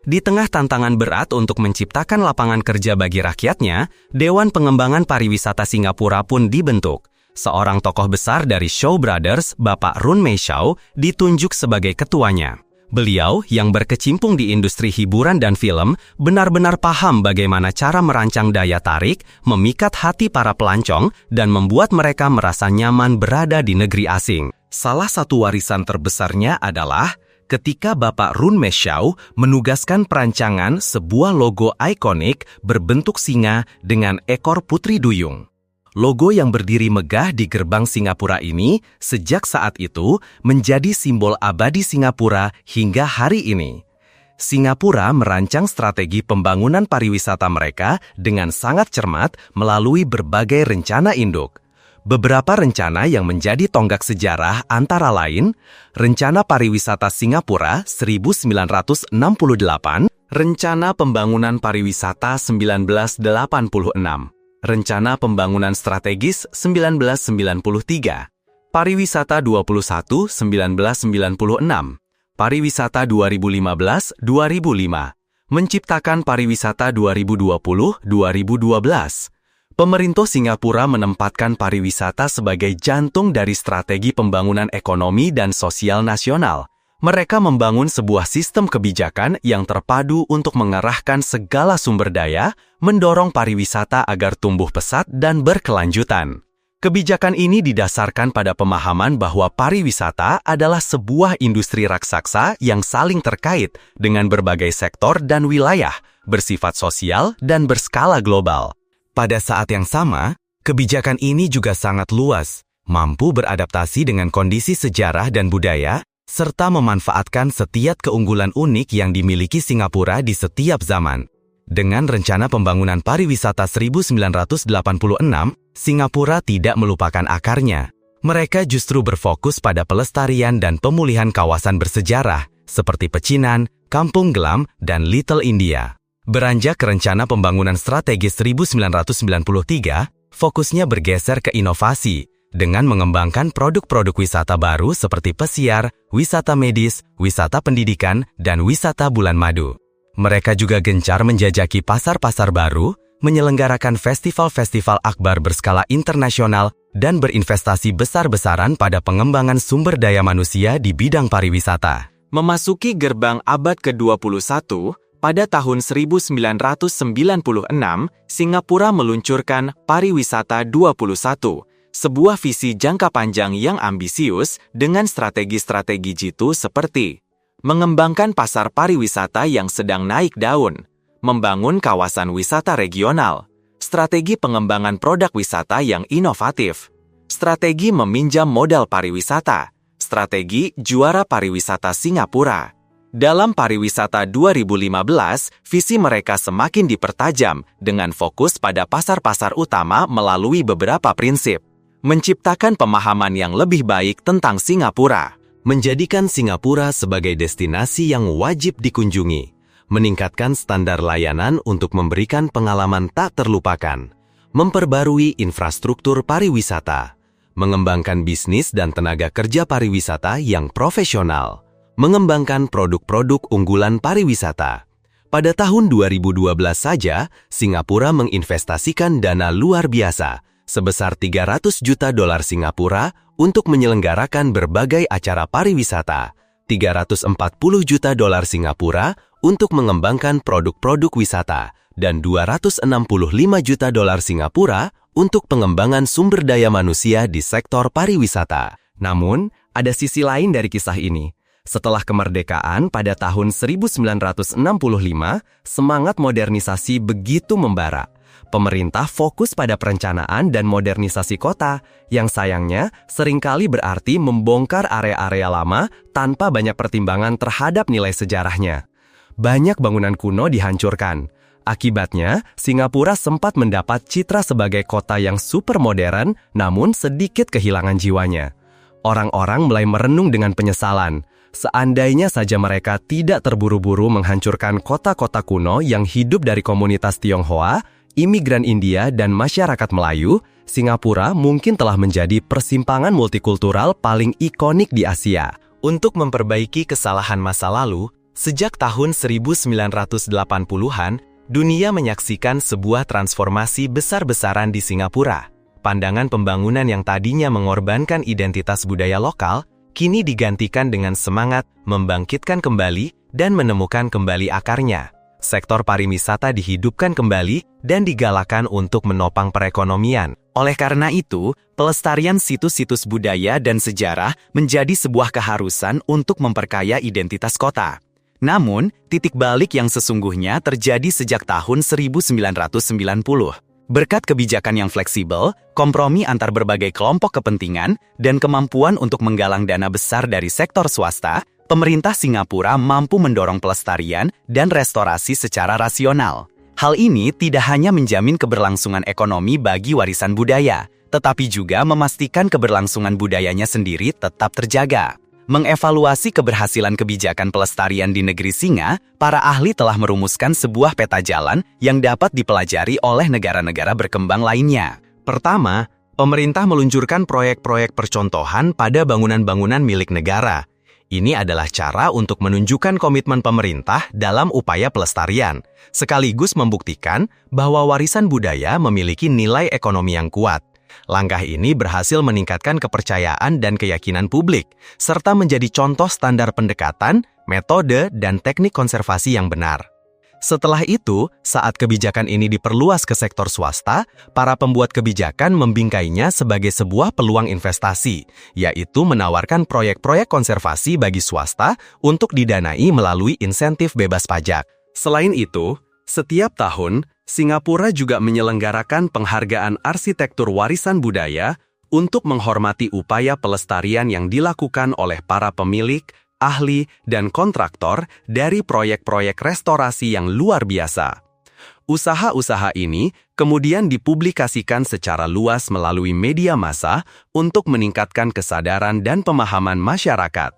Di tengah tantangan berat untuk menciptakan lapangan kerja bagi rakyatnya, Dewan Pengembangan Pariwisata Singapura pun dibentuk. Seorang tokoh besar dari Shaw Brothers, Bapak Run Mei Shaw, ditunjuk sebagai ketuanya. Beliau, yang berkecimpung di industri hiburan dan film, benar-benar paham bagaimana cara merancang daya tarik, memikat hati para pelancong, dan membuat mereka merasa nyaman berada di negeri asing. Salah satu warisan terbesarnya adalah ketika Bapak Run Mei Shaw menugaskan perancangan sebuah logo ikonik berbentuk singa dengan ekor putri duyung. Logo yang berdiri megah di gerbang Singapura ini sejak saat itu menjadi simbol abadi Singapura hingga hari ini. Singapura merancang strategi pembangunan pariwisata mereka dengan sangat cermat melalui berbagai rencana induk. Beberapa rencana yang menjadi tonggak sejarah antara lain, Rencana Pariwisata Singapura 1968, Rencana Pembangunan Pariwisata 1986, Rencana Pembangunan Strategis 1993, Pariwisata 21 1996, Pariwisata 2015-2005, Menciptakan Pariwisata 2020-2012. Pemerintah Singapura menempatkan pariwisata sebagai jantung dari strategi pembangunan ekonomi dan sosial nasional. Mereka membangun sebuah sistem kebijakan yang terpadu untuk mengarahkan segala sumber daya, mendorong pariwisata agar tumbuh pesat dan berkelanjutan. Kebijakan ini didasarkan pada pemahaman bahwa pariwisata adalah sebuah industri raksasa yang saling terkait dengan berbagai sektor dan wilayah, bersifat sosial dan berskala global. Pada saat yang sama, kebijakan ini juga sangat luas, mampu beradaptasi dengan kondisi sejarah dan budaya, serta memanfaatkan setiap keunggulan unik yang dimiliki Singapura di setiap zaman. Dengan rencana pembangunan pariwisata 1986, Singapura tidak melupakan akarnya. Mereka justru berfokus pada pelestarian dan pemulihan kawasan bersejarah, seperti Pecinan, Kampung Glam, dan Little India. Beranjak ke rencana pembangunan strategis 1993, fokusnya bergeser ke inovasi, dengan mengembangkan produk-produk wisata baru seperti pesiar, wisata medis, wisata pendidikan, dan wisata bulan madu. Mereka juga gencar menjajaki pasar-pasar baru, menyelenggarakan festival-festival akbar berskala internasional, dan berinvestasi besar-besaran pada pengembangan sumber daya manusia di bidang pariwisata. Memasuki gerbang abad ke-21, pada tahun 1996, Singapura meluncurkan Pariwisata 21, Sebuah visi jangka panjang yang ambisius dengan strategi-strategi jitu seperti mengembangkan pasar pariwisata yang sedang naik daun, membangun kawasan wisata regional, strategi pengembangan produk wisata yang inovatif, strategi meminjam modal pariwisata, strategi juara pariwisata Singapura. Dalam pariwisata 2015, visi mereka semakin dipertajam dengan fokus pada pasar-pasar utama melalui beberapa prinsip. Menciptakan pemahaman yang lebih baik tentang Singapura. Menjadikan Singapura sebagai destinasi yang wajib dikunjungi. Meningkatkan standar layanan untuk memberikan pengalaman tak terlupakan. Memperbarui infrastruktur pariwisata. Mengembangkan bisnis dan tenaga kerja pariwisata yang profesional. Mengembangkan produk-produk unggulan pariwisata. Pada tahun 2012 saja, Singapura menginvestasikan dana luar biasa sebesar 300 juta dolar Singapura untuk menyelenggarakan berbagai acara pariwisata, 340 juta dolar Singapura untuk mengembangkan produk-produk wisata, dan 265 juta dolar Singapura untuk pengembangan sumber daya manusia di sektor pariwisata. Namun, ada sisi lain dari kisah ini. Setelah kemerdekaan pada tahun 1965, semangat modernisasi begitu membara. Pemerintah fokus pada perencanaan dan modernisasi kota, yang sayangnya seringkali berarti membongkar area-area lama tanpa banyak pertimbangan terhadap nilai sejarahnya. Banyak bangunan kuno dihancurkan. Akibatnya, Singapura sempat mendapat citra sebagai kota yang super modern, namun sedikit kehilangan jiwanya. Orang-orang mulai merenung dengan penyesalan. Seandainya saja mereka tidak terburu-buru menghancurkan kota-kota kuno yang hidup dari komunitas Tionghoa, imigran India dan masyarakat Melayu, Singapura mungkin telah menjadi persimpangan multikultural paling ikonik di Asia. Untuk memperbaiki kesalahan masa lalu, sejak tahun 1980-an, dunia menyaksikan sebuah transformasi besar-besaran di Singapura. Pandangan pembangunan yang tadinya mengorbankan identitas budaya lokal, kini digantikan dengan semangat membangkitkan kembali dan menemukan kembali akarnya. Sektor pariwisata dihidupkan kembali dan digalakan untuk menopang perekonomian. Oleh karena itu, pelestarian situs-situs budaya dan sejarah menjadi sebuah keharusan untuk memperkaya identitas kota. Namun, titik balik yang sesungguhnya terjadi sejak tahun 1990. Berkat kebijakan yang fleksibel, kompromi antar berbagai kelompok kepentingan, dan kemampuan untuk menggalang dana besar dari sektor swasta, pemerintah Singapura mampu mendorong pelestarian dan restorasi secara rasional. Hal ini tidak hanya menjamin keberlangsungan ekonomi bagi warisan budaya, tetapi juga memastikan keberlangsungan budayanya sendiri tetap terjaga. Mengevaluasi keberhasilan kebijakan pelestarian di negeri Singa, para ahli telah merumuskan sebuah peta jalan yang dapat dipelajari oleh negara-negara berkembang lainnya. Pertama, pemerintah meluncurkan proyek-proyek percontohan pada bangunan-bangunan milik negara. Ini adalah cara untuk menunjukkan komitmen pemerintah dalam upaya pelestarian, sekaligus membuktikan bahwa warisan budaya memiliki nilai ekonomi yang kuat. Langkah ini berhasil meningkatkan kepercayaan dan keyakinan publik, serta menjadi contoh standar pendekatan, metode, dan teknik konservasi yang benar. Setelah itu, saat kebijakan ini diperluas ke sektor swasta, para pembuat kebijakan membingkainya sebagai sebuah peluang investasi, yaitu menawarkan proyek-proyek konservasi bagi swasta untuk didanai melalui insentif bebas pajak. Selain itu, setiap tahun, Singapura juga menyelenggarakan penghargaan arsitektur warisan budaya untuk menghormati upaya pelestarian yang dilakukan oleh para pemilik, ahli, dan kontraktor dari proyek-proyek restorasi yang luar biasa. Usaha-usaha ini kemudian dipublikasikan secara luas melalui media massa untuk meningkatkan kesadaran dan pemahaman masyarakat.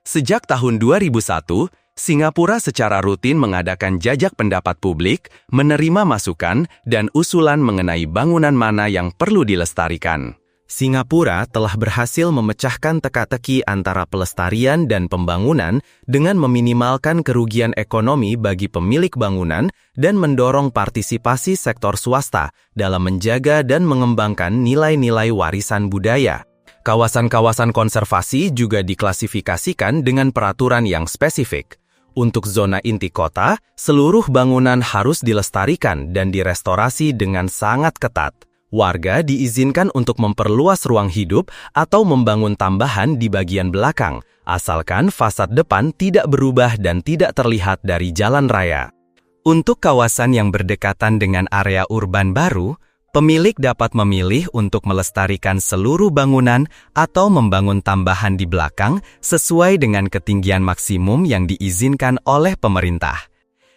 Sejak tahun 2001, Singapura secara rutin mengadakan jajak pendapat publik, menerima masukan, dan usulan mengenai bangunan mana yang perlu dilestarikan. Singapura telah berhasil memecahkan teka-teki antara pelestarian dan pembangunan dengan meminimalkan kerugian ekonomi bagi pemilik bangunan dan mendorong partisipasi sektor swasta dalam menjaga dan mengembangkan nilai-nilai warisan budaya. Kawasan-kawasan konservasi juga diklasifikasikan dengan peraturan yang spesifik. Untuk zona inti kota, seluruh bangunan harus dilestarikan dan direstorasi dengan sangat ketat. Warga diizinkan untuk memperluas ruang hidup atau membangun tambahan di bagian belakang, asalkan fasad depan tidak berubah dan tidak terlihat dari jalan raya. Untuk kawasan yang berdekatan dengan area urban baru, pemilik dapat memilih untuk melestarikan seluruh bangunan atau membangun tambahan di belakang sesuai dengan ketinggian maksimum yang diizinkan oleh pemerintah.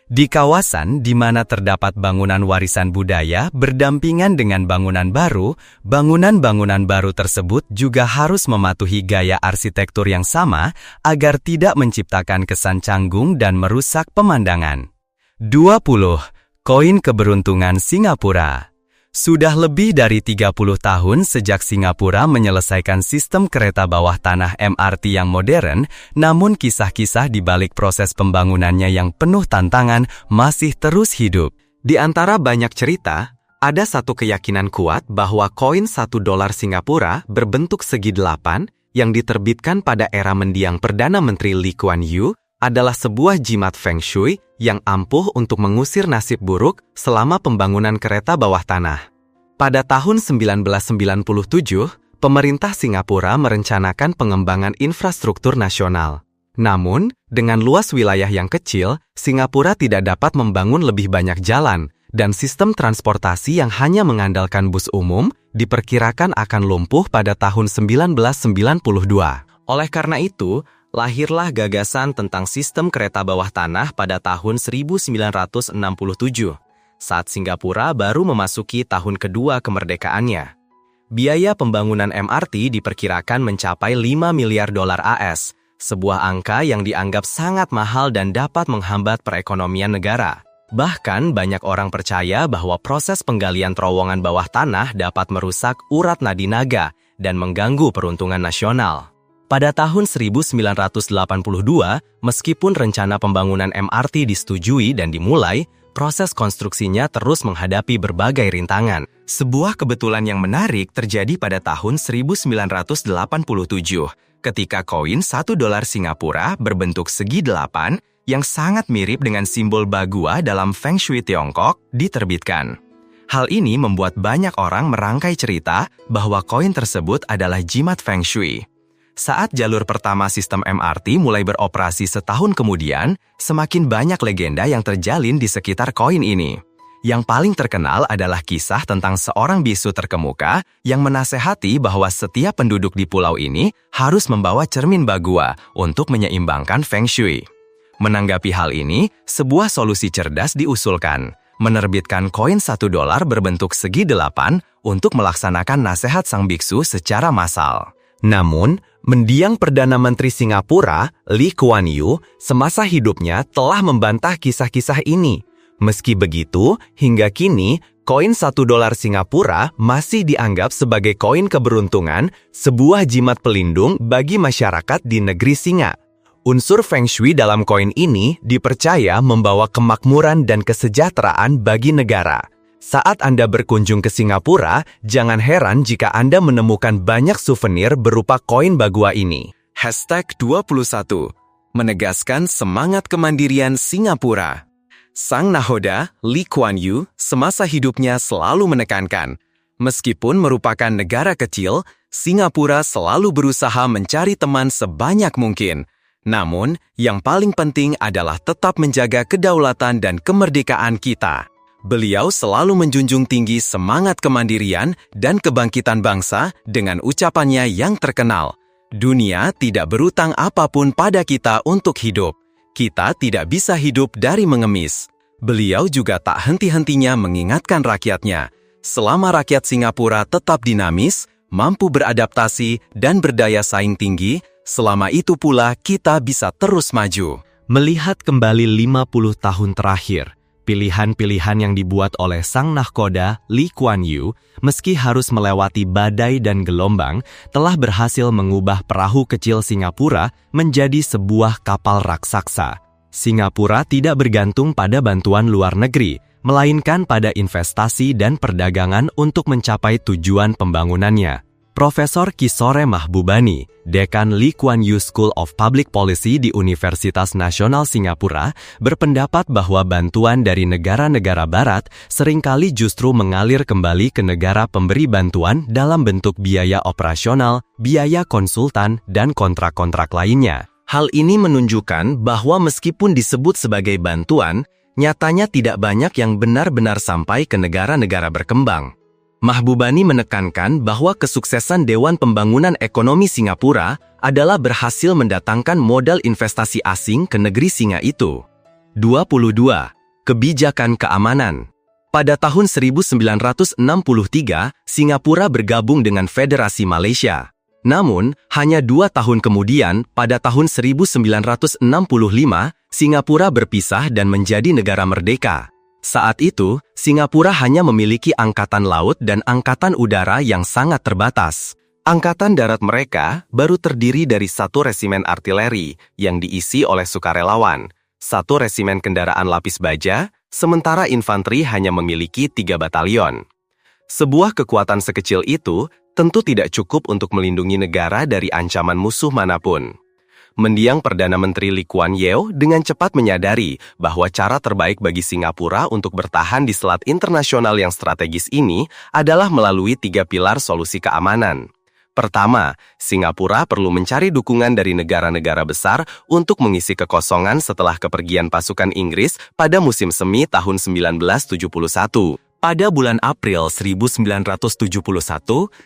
Di kawasan di mana terdapat bangunan warisan budaya berdampingan dengan bangunan bangunan baru tersebut juga harus mematuhi gaya arsitektur yang sama agar tidak menciptakan kesan canggung dan merusak pemandangan. 20. Koin keberuntungan Singapura. Sudah lebih dari 30 tahun sejak Singapura menyelesaikan sistem kereta bawah tanah MRT yang modern, namun kisah-kisah di balik proses pembangunannya yang penuh tantangan masih terus hidup. Di antara banyak cerita, ada satu keyakinan kuat bahwa koin $1 Singapura berbentuk segi 8 yang diterbitkan pada era mendiang Perdana Menteri Lee Kuan Yew adalah sebuah jimat Feng Shui yang ampuh untuk mengusir nasib buruk selama pembangunan kereta bawah tanah. Pada tahun 1997, pemerintah Singapura merencanakan pengembangan infrastruktur nasional. Namun, dengan luas wilayah yang kecil, Singapura tidak dapat membangun lebih banyak jalan, dan sistem transportasi yang hanya mengandalkan bus umum diperkirakan akan lumpuh pada tahun 1992. Oleh karena itu, lahirlah gagasan tentang sistem kereta bawah tanah pada tahun 1967, saat Singapura baru memasuki tahun kedua kemerdekaannya. Biaya pembangunan MRT diperkirakan mencapai $5 miliar AS, sebuah angka yang dianggap sangat mahal dan dapat menghambat perekonomian negara. Bahkan banyak orang percaya bahwa proses penggalian terowongan bawah tanah dapat merusak urat nadi naga dan mengganggu peruntungan nasional. Pada tahun 1982, meskipun rencana pembangunan MRT disetujui dan dimulai, proses konstruksinya terus menghadapi berbagai rintangan. Sebuah kebetulan yang menarik terjadi pada tahun 1987, ketika koin $1 Singapura berbentuk segi 8 yang sangat mirip dengan simbol bagua dalam Feng Shui Tiongkok diterbitkan. Hal ini membuat banyak orang merangkai cerita bahwa koin tersebut adalah jimat Feng Shui. Saat jalur pertama sistem MRT mulai beroperasi setahun kemudian, semakin banyak legenda yang terjalin di sekitar koin ini. Yang paling terkenal adalah kisah tentang seorang bisu terkemuka yang menasehati bahwa setiap penduduk di pulau ini harus membawa cermin bagua untuk menyeimbangkan Feng Shui. Menanggapi hal ini, sebuah solusi cerdas diusulkan, menerbitkan koin $1 berbentuk segi 8 untuk melaksanakan nasihat sang biksu secara massal. Namun, mendiang Perdana Menteri Singapura, Lee Kuan Yew, semasa hidupnya telah membantah kisah-kisah ini. Meski begitu, hingga kini, koin $1 Singapura masih dianggap sebagai koin keberuntungan, sebuah jimat pelindung bagi masyarakat di negeri Singa. Unsur Feng Shui dalam koin ini dipercaya membawa kemakmuran dan kesejahteraan bagi negara. Saat Anda berkunjung ke Singapura, jangan heran jika Anda menemukan banyak souvenir berupa koin bagua ini. #21 Menegaskan semangat kemandirian Singapura. Sang nahoda, Lee Kuan Yew, semasa hidupnya selalu menekankan, meskipun merupakan negara kecil, Singapura selalu berusaha mencari teman sebanyak mungkin. Namun, yang paling penting adalah tetap menjaga kedaulatan dan kemerdekaan kita. Beliau selalu menjunjung tinggi semangat kemandirian dan kebangkitan bangsa dengan ucapannya yang terkenal. Dunia tidak berutang apapun pada kita untuk hidup. Kita tidak bisa hidup dari mengemis. Beliau juga tak henti-hentinya mengingatkan rakyatnya. Selama rakyat Singapura tetap dinamis, mampu beradaptasi, dan berdaya saing tinggi, selama itu pula kita bisa terus maju. Melihat kembali 50 tahun terakhir, pilihan-pilihan yang dibuat oleh sang nahkoda Lee Kuan Yew, meski harus melewati badai dan gelombang, telah berhasil mengubah perahu kecil Singapura menjadi sebuah kapal raksasa. Singapura tidak bergantung pada bantuan luar negeri, melainkan pada investasi dan perdagangan untuk mencapai tujuan pembangunannya. Profesor Kisore Mahbubani, Dekan Lee Kuan Yew School of Public Policy di Universitas Nasional Singapura, berpendapat bahwa bantuan dari negara-negara barat seringkali justru mengalir kembali ke negara pemberi bantuan dalam bentuk biaya operasional, biaya konsultan, dan kontrak-kontrak lainnya. Hal ini menunjukkan bahwa meskipun disebut sebagai bantuan, nyatanya tidak banyak yang benar-benar sampai ke negara-negara berkembang. Mahbubani menekankan bahwa kesuksesan Dewan Pembangunan Ekonomi Singapura adalah berhasil mendatangkan modal investasi asing ke negeri singa itu. 22. Kebijakan keamanan. Pada tahun 1963, Singapura bergabung dengan Federasi Malaysia. Namun, hanya 2 tahun kemudian, pada tahun 1965, Singapura berpisah dan menjadi negara merdeka. Saat itu, Singapura hanya memiliki angkatan laut dan angkatan udara yang sangat terbatas. Angkatan darat mereka baru terdiri dari 1 resimen artileri yang diisi oleh sukarelawan, 1 resimen kendaraan lapis baja, sementara infanteri hanya memiliki 3 batalion. Sebuah kekuatan sekecil itu tentu tidak cukup untuk melindungi negara dari ancaman musuh manapun. Mendiang Perdana Menteri Lee Kuan Yew dengan cepat menyadari bahwa cara terbaik bagi Singapura untuk bertahan di selat internasional yang strategis ini adalah melalui 3 pilar solusi keamanan. Pertama, Singapura perlu mencari dukungan dari negara-negara besar untuk mengisi kekosongan setelah kepergian pasukan Inggris pada musim semi tahun 1971. Pada bulan April 1971,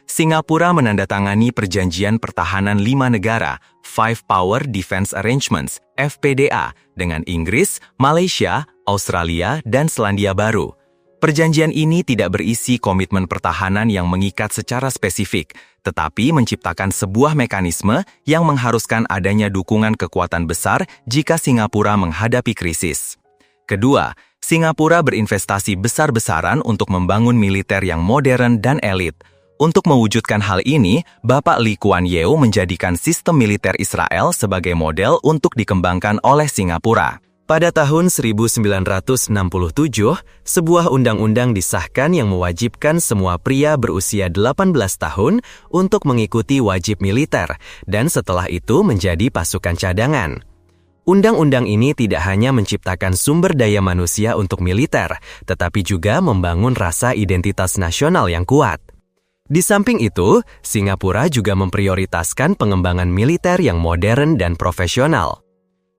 Singapura menandatangani Perjanjian Pertahanan 5 Negara, Five Power Defense Arrangements, FPDA, dengan Inggris, Malaysia, Australia, dan Selandia Baru. Perjanjian ini tidak berisi komitmen pertahanan yang mengikat secara spesifik, tetapi menciptakan sebuah mekanisme yang mengharuskan adanya dukungan kekuatan besar jika Singapura menghadapi krisis. Kedua, Singapura berinvestasi besar-besaran untuk membangun militer yang modern dan elit. Untuk mewujudkan hal ini, Bapak Lee Kuan Yew menjadikan sistem militer Israel sebagai model untuk dikembangkan oleh Singapura. Pada tahun 1967, sebuah undang-undang disahkan yang mewajibkan semua pria berusia 18 tahun untuk mengikuti wajib militer, dan setelah itu menjadi pasukan cadangan. Undang-undang ini tidak hanya menciptakan sumber daya manusia untuk militer, tetapi juga membangun rasa identitas nasional yang kuat. Di samping itu, Singapura juga memprioritaskan pengembangan militer yang modern dan profesional.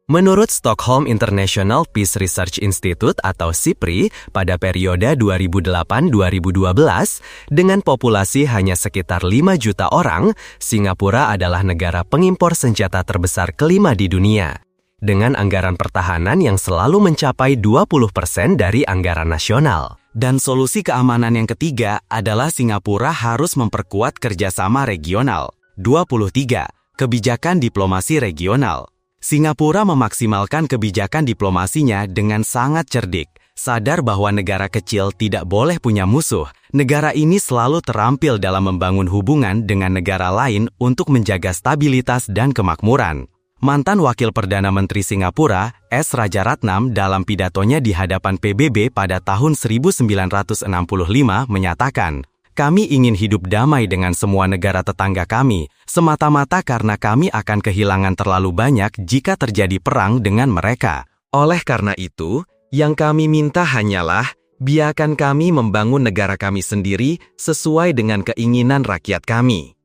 Menurut Stockholm International Peace Research Institute atau SIPRI, pada periode 2008-2012, dengan populasi hanya sekitar 5 juta orang, Singapura adalah negara pengimpor senjata terbesar kelima di dunia. Dengan anggaran pertahanan yang selalu mencapai 20% dari anggaran nasional. Dan solusi keamanan yang ketiga adalah Singapura harus memperkuat kerjasama regional. 23. Kebijakan diplomasi regional. Singapura memaksimalkan kebijakan diplomasinya dengan sangat cerdik. Sadar bahwa negara kecil tidak boleh punya musuh, negara ini selalu terampil dalam membangun hubungan dengan negara lain untuk menjaga stabilitas dan kemakmuran. Mantan Wakil Perdana Menteri Singapura, S. Rajaratnam, dalam pidatonya di hadapan PBB pada tahun 1965 menyatakan, "Kami ingin hidup damai dengan semua negara tetangga kami, semata-mata karena kami akan kehilangan terlalu banyak jika terjadi perang dengan mereka. Oleh karena itu, yang kami minta hanyalah, biarkan kami membangun negara kami sendiri sesuai dengan keinginan rakyat kami."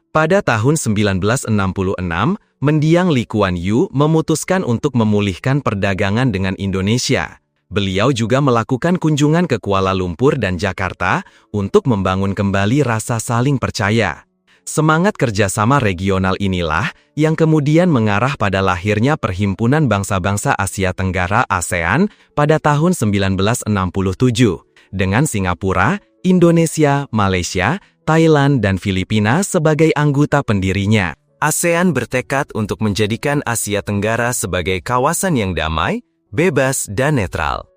Pada tahun 1966, mendiang Lee Kuan Yew memutuskan untuk memulihkan perdagangan dengan Indonesia. Beliau juga melakukan kunjungan ke Kuala Lumpur dan Jakarta untuk membangun kembali rasa saling percaya. Semangat kerjasama regional inilah yang kemudian mengarah pada lahirnya Perhimpunan Bangsa-Bangsa Asia Tenggara ASEAN pada tahun 1967, dengan Singapura, Indonesia, Malaysia, Thailand, dan Filipina sebagai anggota pendirinya. ASEAN bertekad untuk menjadikan Asia Tenggara sebagai kawasan yang damai, bebas, dan netral.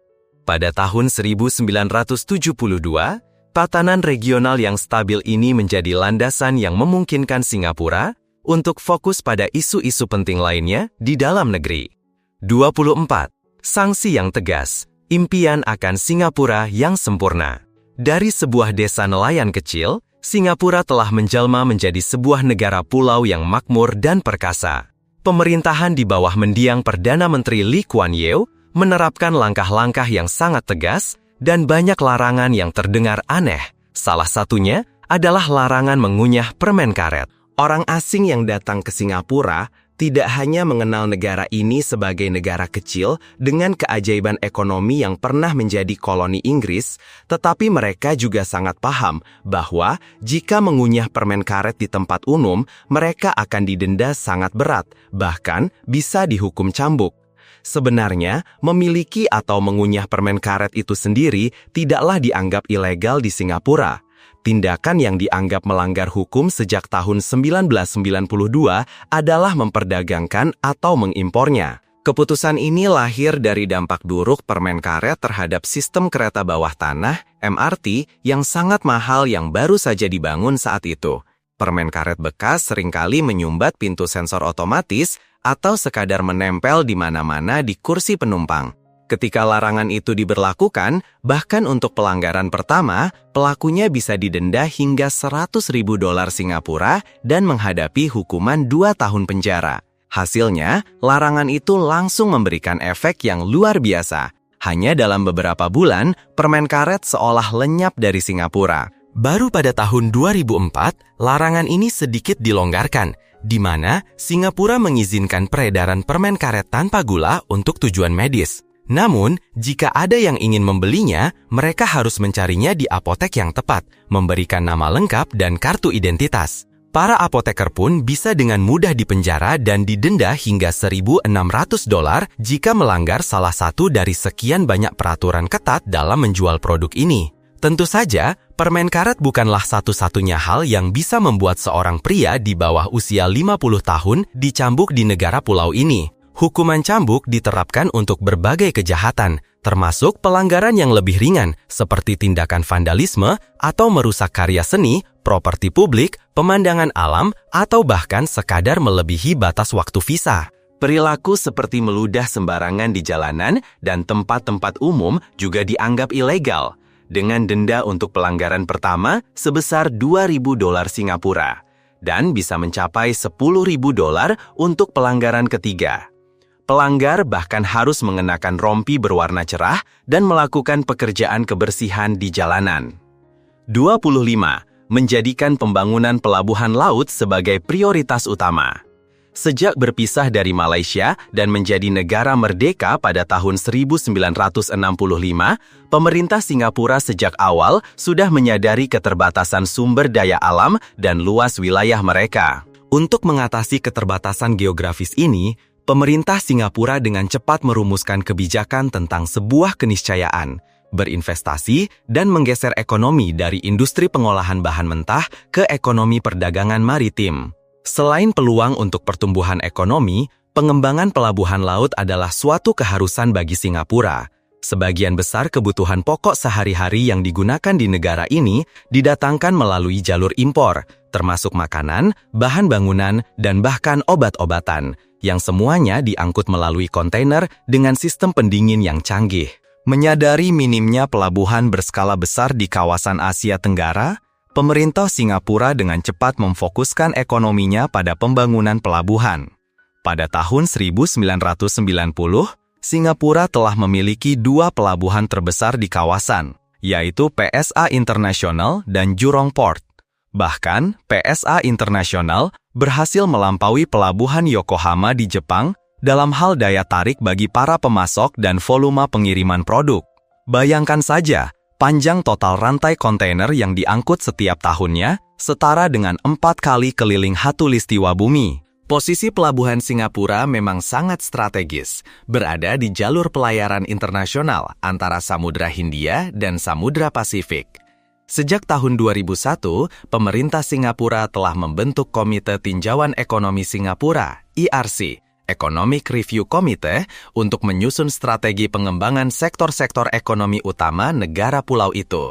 Pada tahun 1972, tatanan regional yang stabil ini menjadi landasan yang memungkinkan Singapura untuk fokus pada isu-isu penting lainnya di dalam negeri. 24. Sanksi yang tegas, impian akan Singapura yang sempurna. Dari sebuah desa nelayan kecil, Singapura telah menjelma menjadi sebuah negara pulau yang makmur dan perkasa. Pemerintahan di bawah mendiang Perdana Menteri Lee Kuan Yew menerapkan langkah-langkah yang sangat tegas dan banyak larangan yang terdengar aneh. Salah satunya adalah larangan mengunyah permen karet. Orang asing yang datang ke Singapura tidak hanya mengenal negara ini sebagai negara kecil dengan keajaiban ekonomi yang pernah menjadi koloni Inggris, tetapi mereka juga sangat paham bahwa jika mengunyah permen karet di tempat umum, mereka akan didenda sangat berat, bahkan bisa dihukum cambuk. Sebenarnya, memiliki atau mengunyah permen karet itu sendiri tidaklah dianggap ilegal di Singapura. Tindakan yang dianggap melanggar hukum sejak tahun 1992 adalah memperdagangkan atau mengimpornya. Keputusan ini lahir dari dampak buruk permen karet terhadap sistem kereta bawah tanah (MRT) yang sangat mahal yang baru saja dibangun saat itu. Permen karet bekas seringkali menyumbat pintu sensor otomatis atau sekadar menempel di mana-mana di kursi penumpang. Ketika larangan itu diberlakukan, bahkan untuk pelanggaran pertama, pelakunya bisa didenda hingga $100.000 Singapura dan menghadapi hukuman 2 tahun penjara. Hasilnya, larangan itu langsung memberikan efek yang luar biasa. Hanya dalam beberapa bulan, permen karet seolah lenyap dari Singapura. Baru pada tahun 2004, larangan ini sedikit dilonggarkan, di mana Singapura mengizinkan peredaran permen karet tanpa gula untuk tujuan medis. Namun, jika ada yang ingin membelinya, mereka harus mencarinya di apotek yang tepat, memberikan nama lengkap dan kartu identitas. Para apoteker pun bisa dengan mudah dipenjara dan didenda hingga $1.600 jika melanggar salah satu dari sekian banyak peraturan ketat dalam menjual produk ini. Tentu saja, permen karet bukanlah satu-satunya hal yang bisa membuat seorang pria di bawah usia 50 tahun dicambuk di negara pulau ini. Hukuman cambuk diterapkan untuk berbagai kejahatan, termasuk pelanggaran yang lebih ringan, seperti tindakan vandalisme atau merusak karya seni, properti publik, pemandangan alam, atau bahkan sekadar melebihi batas waktu visa. Perilaku seperti meludah sembarangan di jalanan dan tempat-tempat umum juga dianggap ilegal, dengan denda untuk pelanggaran pertama sebesar $2.000 Singapura, dan bisa mencapai $10.000 untuk pelanggaran ketiga. Pelanggar bahkan harus mengenakan rompi berwarna cerah dan melakukan pekerjaan kebersihan di jalanan. 25. Menjadikan pembangunan pelabuhan laut sebagai prioritas utama. Sejak berpisah dari Malaysia dan menjadi negara merdeka pada tahun 1965, pemerintah Singapura sejak awal sudah menyadari keterbatasan sumber daya alam dan luas wilayah mereka. Untuk mengatasi keterbatasan geografis ini, pemerintah Singapura dengan cepat merumuskan kebijakan tentang sebuah keniscayaan, berinvestasi, dan menggeser ekonomi dari industri pengolahan bahan mentah ke ekonomi perdagangan maritim. Selain peluang untuk pertumbuhan ekonomi, pengembangan pelabuhan laut adalah suatu keharusan bagi Singapura. Sebagian besar kebutuhan pokok sehari-hari yang digunakan di negara ini didatangkan melalui jalur impor, termasuk makanan, bahan bangunan, dan bahkan obat-obatan, yang semuanya diangkut melalui kontainer dengan sistem pendingin yang canggih. Menyadari minimnya pelabuhan berskala besar di kawasan Asia Tenggara, pemerintah Singapura dengan cepat memfokuskan ekonominya pada pembangunan pelabuhan. Pada tahun 1990, Singapura telah memiliki 2 pelabuhan terbesar di kawasan, yaitu PSA International dan Jurong Port. Bahkan, PSA International berhasil melampaui pelabuhan Yokohama di Jepang dalam hal daya tarik bagi para pemasok dan volume pengiriman produk. Bayangkan saja, panjang total rantai kontainer yang diangkut setiap tahunnya setara dengan 4 kali keliling khatulistiwa bumi. Posisi pelabuhan Singapura memang sangat strategis, berada di jalur pelayaran internasional antara Samudra Hindia dan Samudra Pasifik. Sejak tahun 2001, pemerintah Singapura telah membentuk Komite Tinjauan Ekonomi Singapura, ERC, Economic Review Committee, untuk menyusun strategi pengembangan sektor-sektor ekonomi utama negara pulau itu.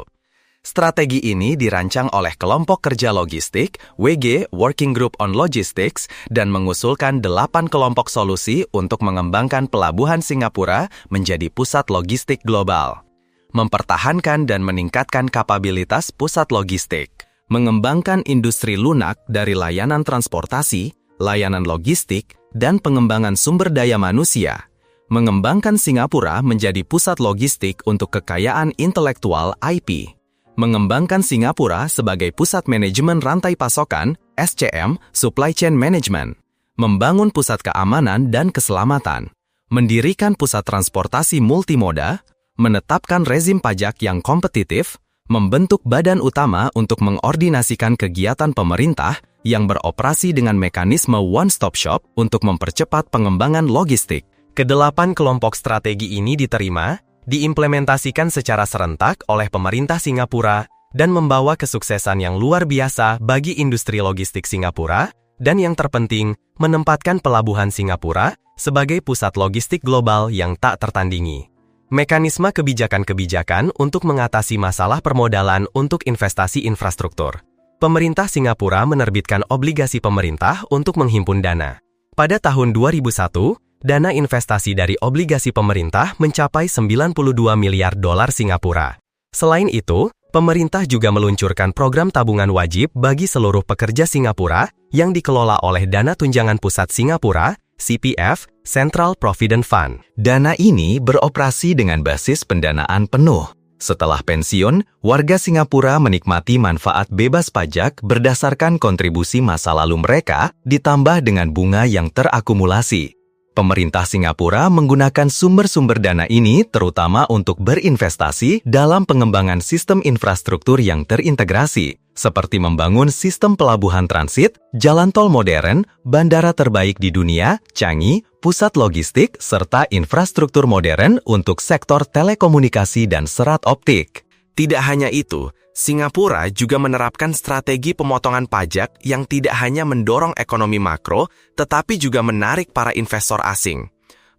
Strategi ini dirancang oleh Kelompok Kerja Logistik, WG Working Group on Logistics, dan mengusulkan 8 kelompok solusi untuk mengembangkan pelabuhan Singapura menjadi pusat logistik global. Mempertahankan dan meningkatkan kapabilitas pusat logistik, mengembangkan industri lunak dari layanan transportasi, layanan logistik, dan pengembangan sumber daya manusia, mengembangkan Singapura menjadi pusat logistik untuk kekayaan intelektual IP, mengembangkan Singapura sebagai pusat manajemen rantai pasokan, SCM, Supply Chain Management, membangun pusat keamanan dan keselamatan, mendirikan pusat transportasi multimoda, menetapkan rezim pajak yang kompetitif, membentuk badan utama untuk mengordinasikan kegiatan pemerintah yang beroperasi dengan mekanisme one-stop shop untuk mempercepat pengembangan logistik. Kedelapan kelompok strategi ini diterima, diimplementasikan secara serentak oleh pemerintah Singapura dan membawa kesuksesan yang luar biasa bagi industri logistik Singapura, dan yang terpenting, menempatkan pelabuhan Singapura sebagai pusat logistik global yang tak tertandingi. Mekanisme kebijakan-kebijakan untuk mengatasi masalah permodalan untuk investasi infrastruktur. Pemerintah Singapura menerbitkan obligasi pemerintah untuk menghimpun dana. Pada tahun 2001, dana investasi dari obligasi pemerintah mencapai 92 miliar dolar Singapura. Selain itu, pemerintah juga meluncurkan program tabungan wajib bagi seluruh pekerja Singapura yang dikelola oleh Dana Tunjangan Pusat Singapura, CPF, Central Provident Fund. Dana ini beroperasi dengan basis pendanaan penuh. Setelah pensiun, warga Singapura menikmati manfaat bebas pajak berdasarkan kontribusi masa lalu mereka ditambah dengan bunga yang terakumulasi. Pemerintah Singapura menggunakan sumber-sumber dana ini terutama untuk berinvestasi dalam pengembangan sistem infrastruktur yang terintegrasi, seperti membangun sistem pelabuhan transit, jalan tol modern, bandara terbaik di dunia, Changi, pusat logistik, serta infrastruktur modern untuk sektor telekomunikasi dan serat optik. Tidak hanya itu, Singapura juga menerapkan strategi pemotongan pajak yang tidak hanya mendorong ekonomi makro, tetapi juga menarik para investor asing.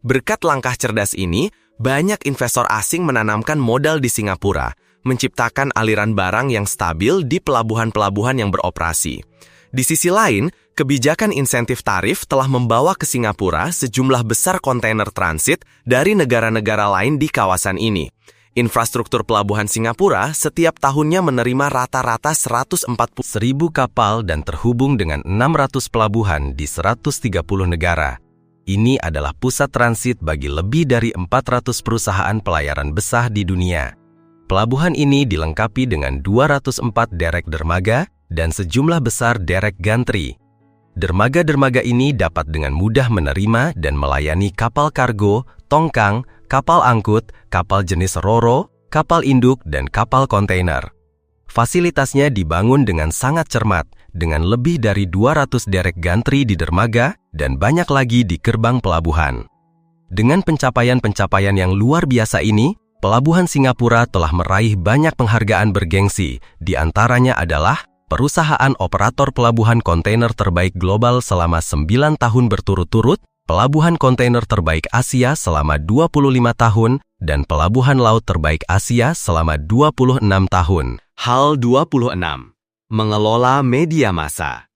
Berkat langkah cerdas ini, banyak investor asing menanamkan modal di Singapura, menciptakan aliran barang yang stabil di pelabuhan-pelabuhan yang beroperasi. Di sisi lain, kebijakan insentif tarif telah membawa ke Singapura sejumlah besar kontainer transit dari negara-negara lain di kawasan ini. Infrastruktur pelabuhan Singapura setiap tahunnya menerima rata-rata 140.000 kapal dan terhubung dengan 600 pelabuhan di 130 negara. Ini adalah pusat transit bagi lebih dari 400 perusahaan pelayaran besar di dunia. Pelabuhan ini dilengkapi dengan 204 derek dermaga dan sejumlah besar derek gantri. Dermaga-dermaga ini dapat dengan mudah menerima dan melayani kapal kargo, tongkang, kapal angkut, kapal jenis ro-ro, kapal induk, dan kapal kontainer. Fasilitasnya dibangun dengan sangat cermat, dengan lebih dari 200 derek gantri di dermaga dan banyak lagi di gerbang pelabuhan. Dengan pencapaian-pencapaian yang luar biasa ini, pelabuhan Singapura telah meraih banyak penghargaan bergengsi, di antaranya adalah perusahaan operator pelabuhan kontainer terbaik global selama 9 tahun berturut-turut, pelabuhan kontainer terbaik Asia selama 25 tahun, dan pelabuhan laut terbaik Asia selama 26 tahun. Hal 26. Mengelola media massa.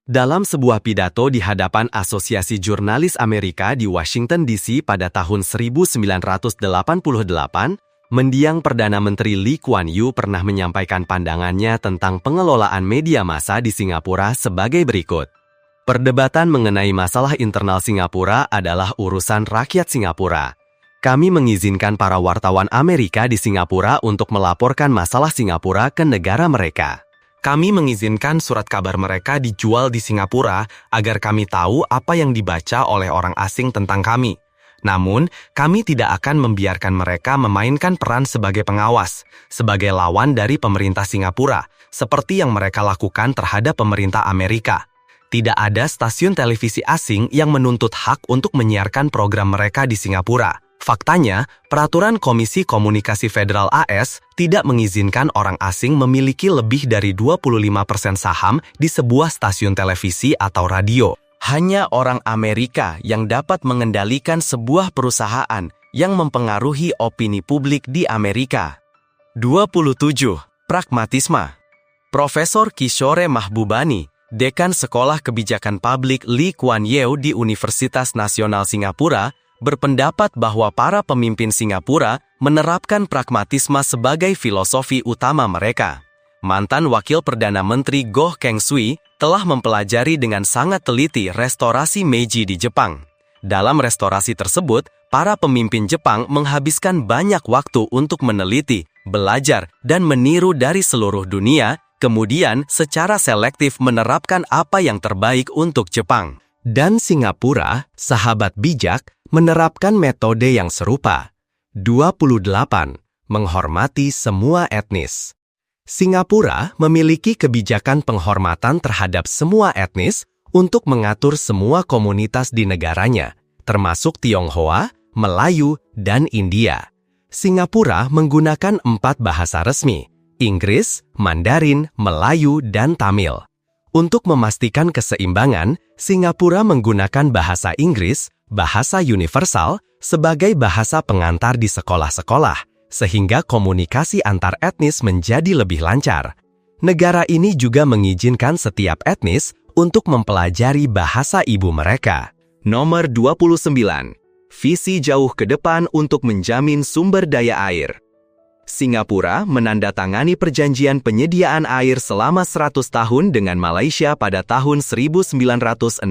Dalam sebuah pidato di hadapan Asosiasi Jurnalis Amerika di Washington DC pada tahun 1988, mendiang Perdana Menteri Lee Kuan Yew pernah menyampaikan pandangannya tentang pengelolaan media massa di Singapura sebagai berikut. Perdebatan mengenai masalah internal Singapura adalah urusan rakyat Singapura. Kami mengizinkan para wartawan Amerika di Singapura untuk melaporkan masalah Singapura ke negara mereka. Kami mengizinkan surat kabar mereka dijual di Singapura agar kami tahu apa yang dibaca oleh orang asing tentang kami. Namun, kami tidak akan membiarkan mereka memainkan peran sebagai pengawas, sebagai lawan dari pemerintah Singapura, seperti yang mereka lakukan terhadap pemerintah Amerika. Tidak ada stasiun televisi asing yang menuntut hak untuk menyiarkan program mereka di Singapura. Faktanya, peraturan Komisi Komunikasi Federal AS tidak mengizinkan orang asing memiliki lebih dari 25% saham di sebuah stasiun televisi atau radio. Hanya orang Amerika yang dapat mengendalikan sebuah perusahaan yang mempengaruhi opini publik di Amerika. 27. Pragmatisme. Profesor Kishore Mahbubani, Dekan Sekolah Kebijakan Publik Lee Kuan Yew di Universitas Nasional Singapura, berpendapat bahwa para pemimpin Singapura menerapkan pragmatisme sebagai filosofi utama mereka. mantan Wakil Perdana Menteri Go Keng-sui, telah mempelajari dengan sangat teliti restorasi Meiji di Jepang. Dalam restorasi tersebut, para pemimpin Jepang menghabiskan banyak waktu untuk meneliti, belajar, dan meniru dari seluruh dunia, kemudian secara selektif menerapkan apa yang terbaik untuk Jepang. Dan Singapura, sahabat bijak, menerapkan metode yang serupa. 28. Menghormati semua etnis. Singapura memiliki kebijakan penghormatan terhadap semua etnis untuk mengatur semua komunitas di negaranya, termasuk Tionghoa, Melayu, dan India. Singapura menggunakan 4 bahasa resmi, Inggris, Mandarin, Melayu, dan Tamil. Untuk memastikan keseimbangan, Singapura menggunakan bahasa Inggris, bahasa universal, sebagai bahasa pengantar di sekolah-sekolah, sehingga komunikasi antar etnis menjadi lebih lancar. Negara ini juga mengizinkan setiap etnis untuk mempelajari bahasa ibu mereka. Nomor 29. Visi jauh ke depan untuk menjamin sumber daya air. Singapura menandatangani perjanjian penyediaan air selama 100 tahun dengan Malaysia pada tahun 1961.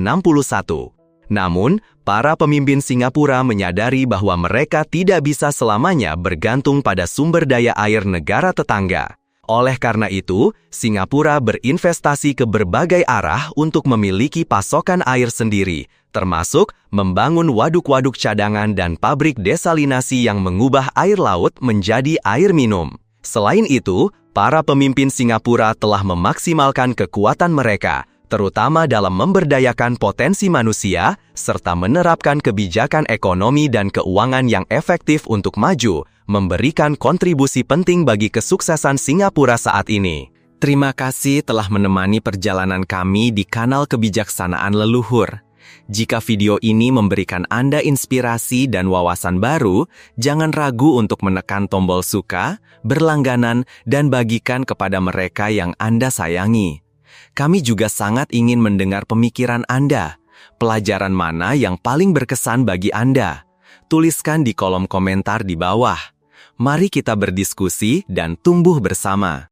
Namun, para pemimpin Singapura menyadari bahwa mereka tidak bisa selamanya bergantung pada sumber daya air negara tetangga. Oleh karena itu, Singapura berinvestasi ke berbagai arah untuk memiliki pasokan air sendiri, termasuk membangun waduk-waduk cadangan dan pabrik desalinasi yang mengubah air laut menjadi air minum. Selain itu, para pemimpin Singapura telah memaksimalkan kekuatan mereka, terutama dalam memberdayakan potensi manusia, serta menerapkan kebijakan ekonomi dan keuangan yang efektif untuk maju, memberikan kontribusi penting bagi kesuksesan Singapura saat ini. Terima kasih telah menemani perjalanan kami di kanal Kebijaksanaan Leluhur. Jika video ini memberikan Anda inspirasi dan wawasan baru, jangan ragu untuk menekan tombol suka, berlangganan, dan bagikan kepada mereka yang Anda sayangi. Kami juga sangat ingin mendengar pemikiran Anda. Pelajaran mana yang paling berkesan bagi Anda? Tuliskan di kolom komentar di bawah. Mari kita berdiskusi dan tumbuh bersama.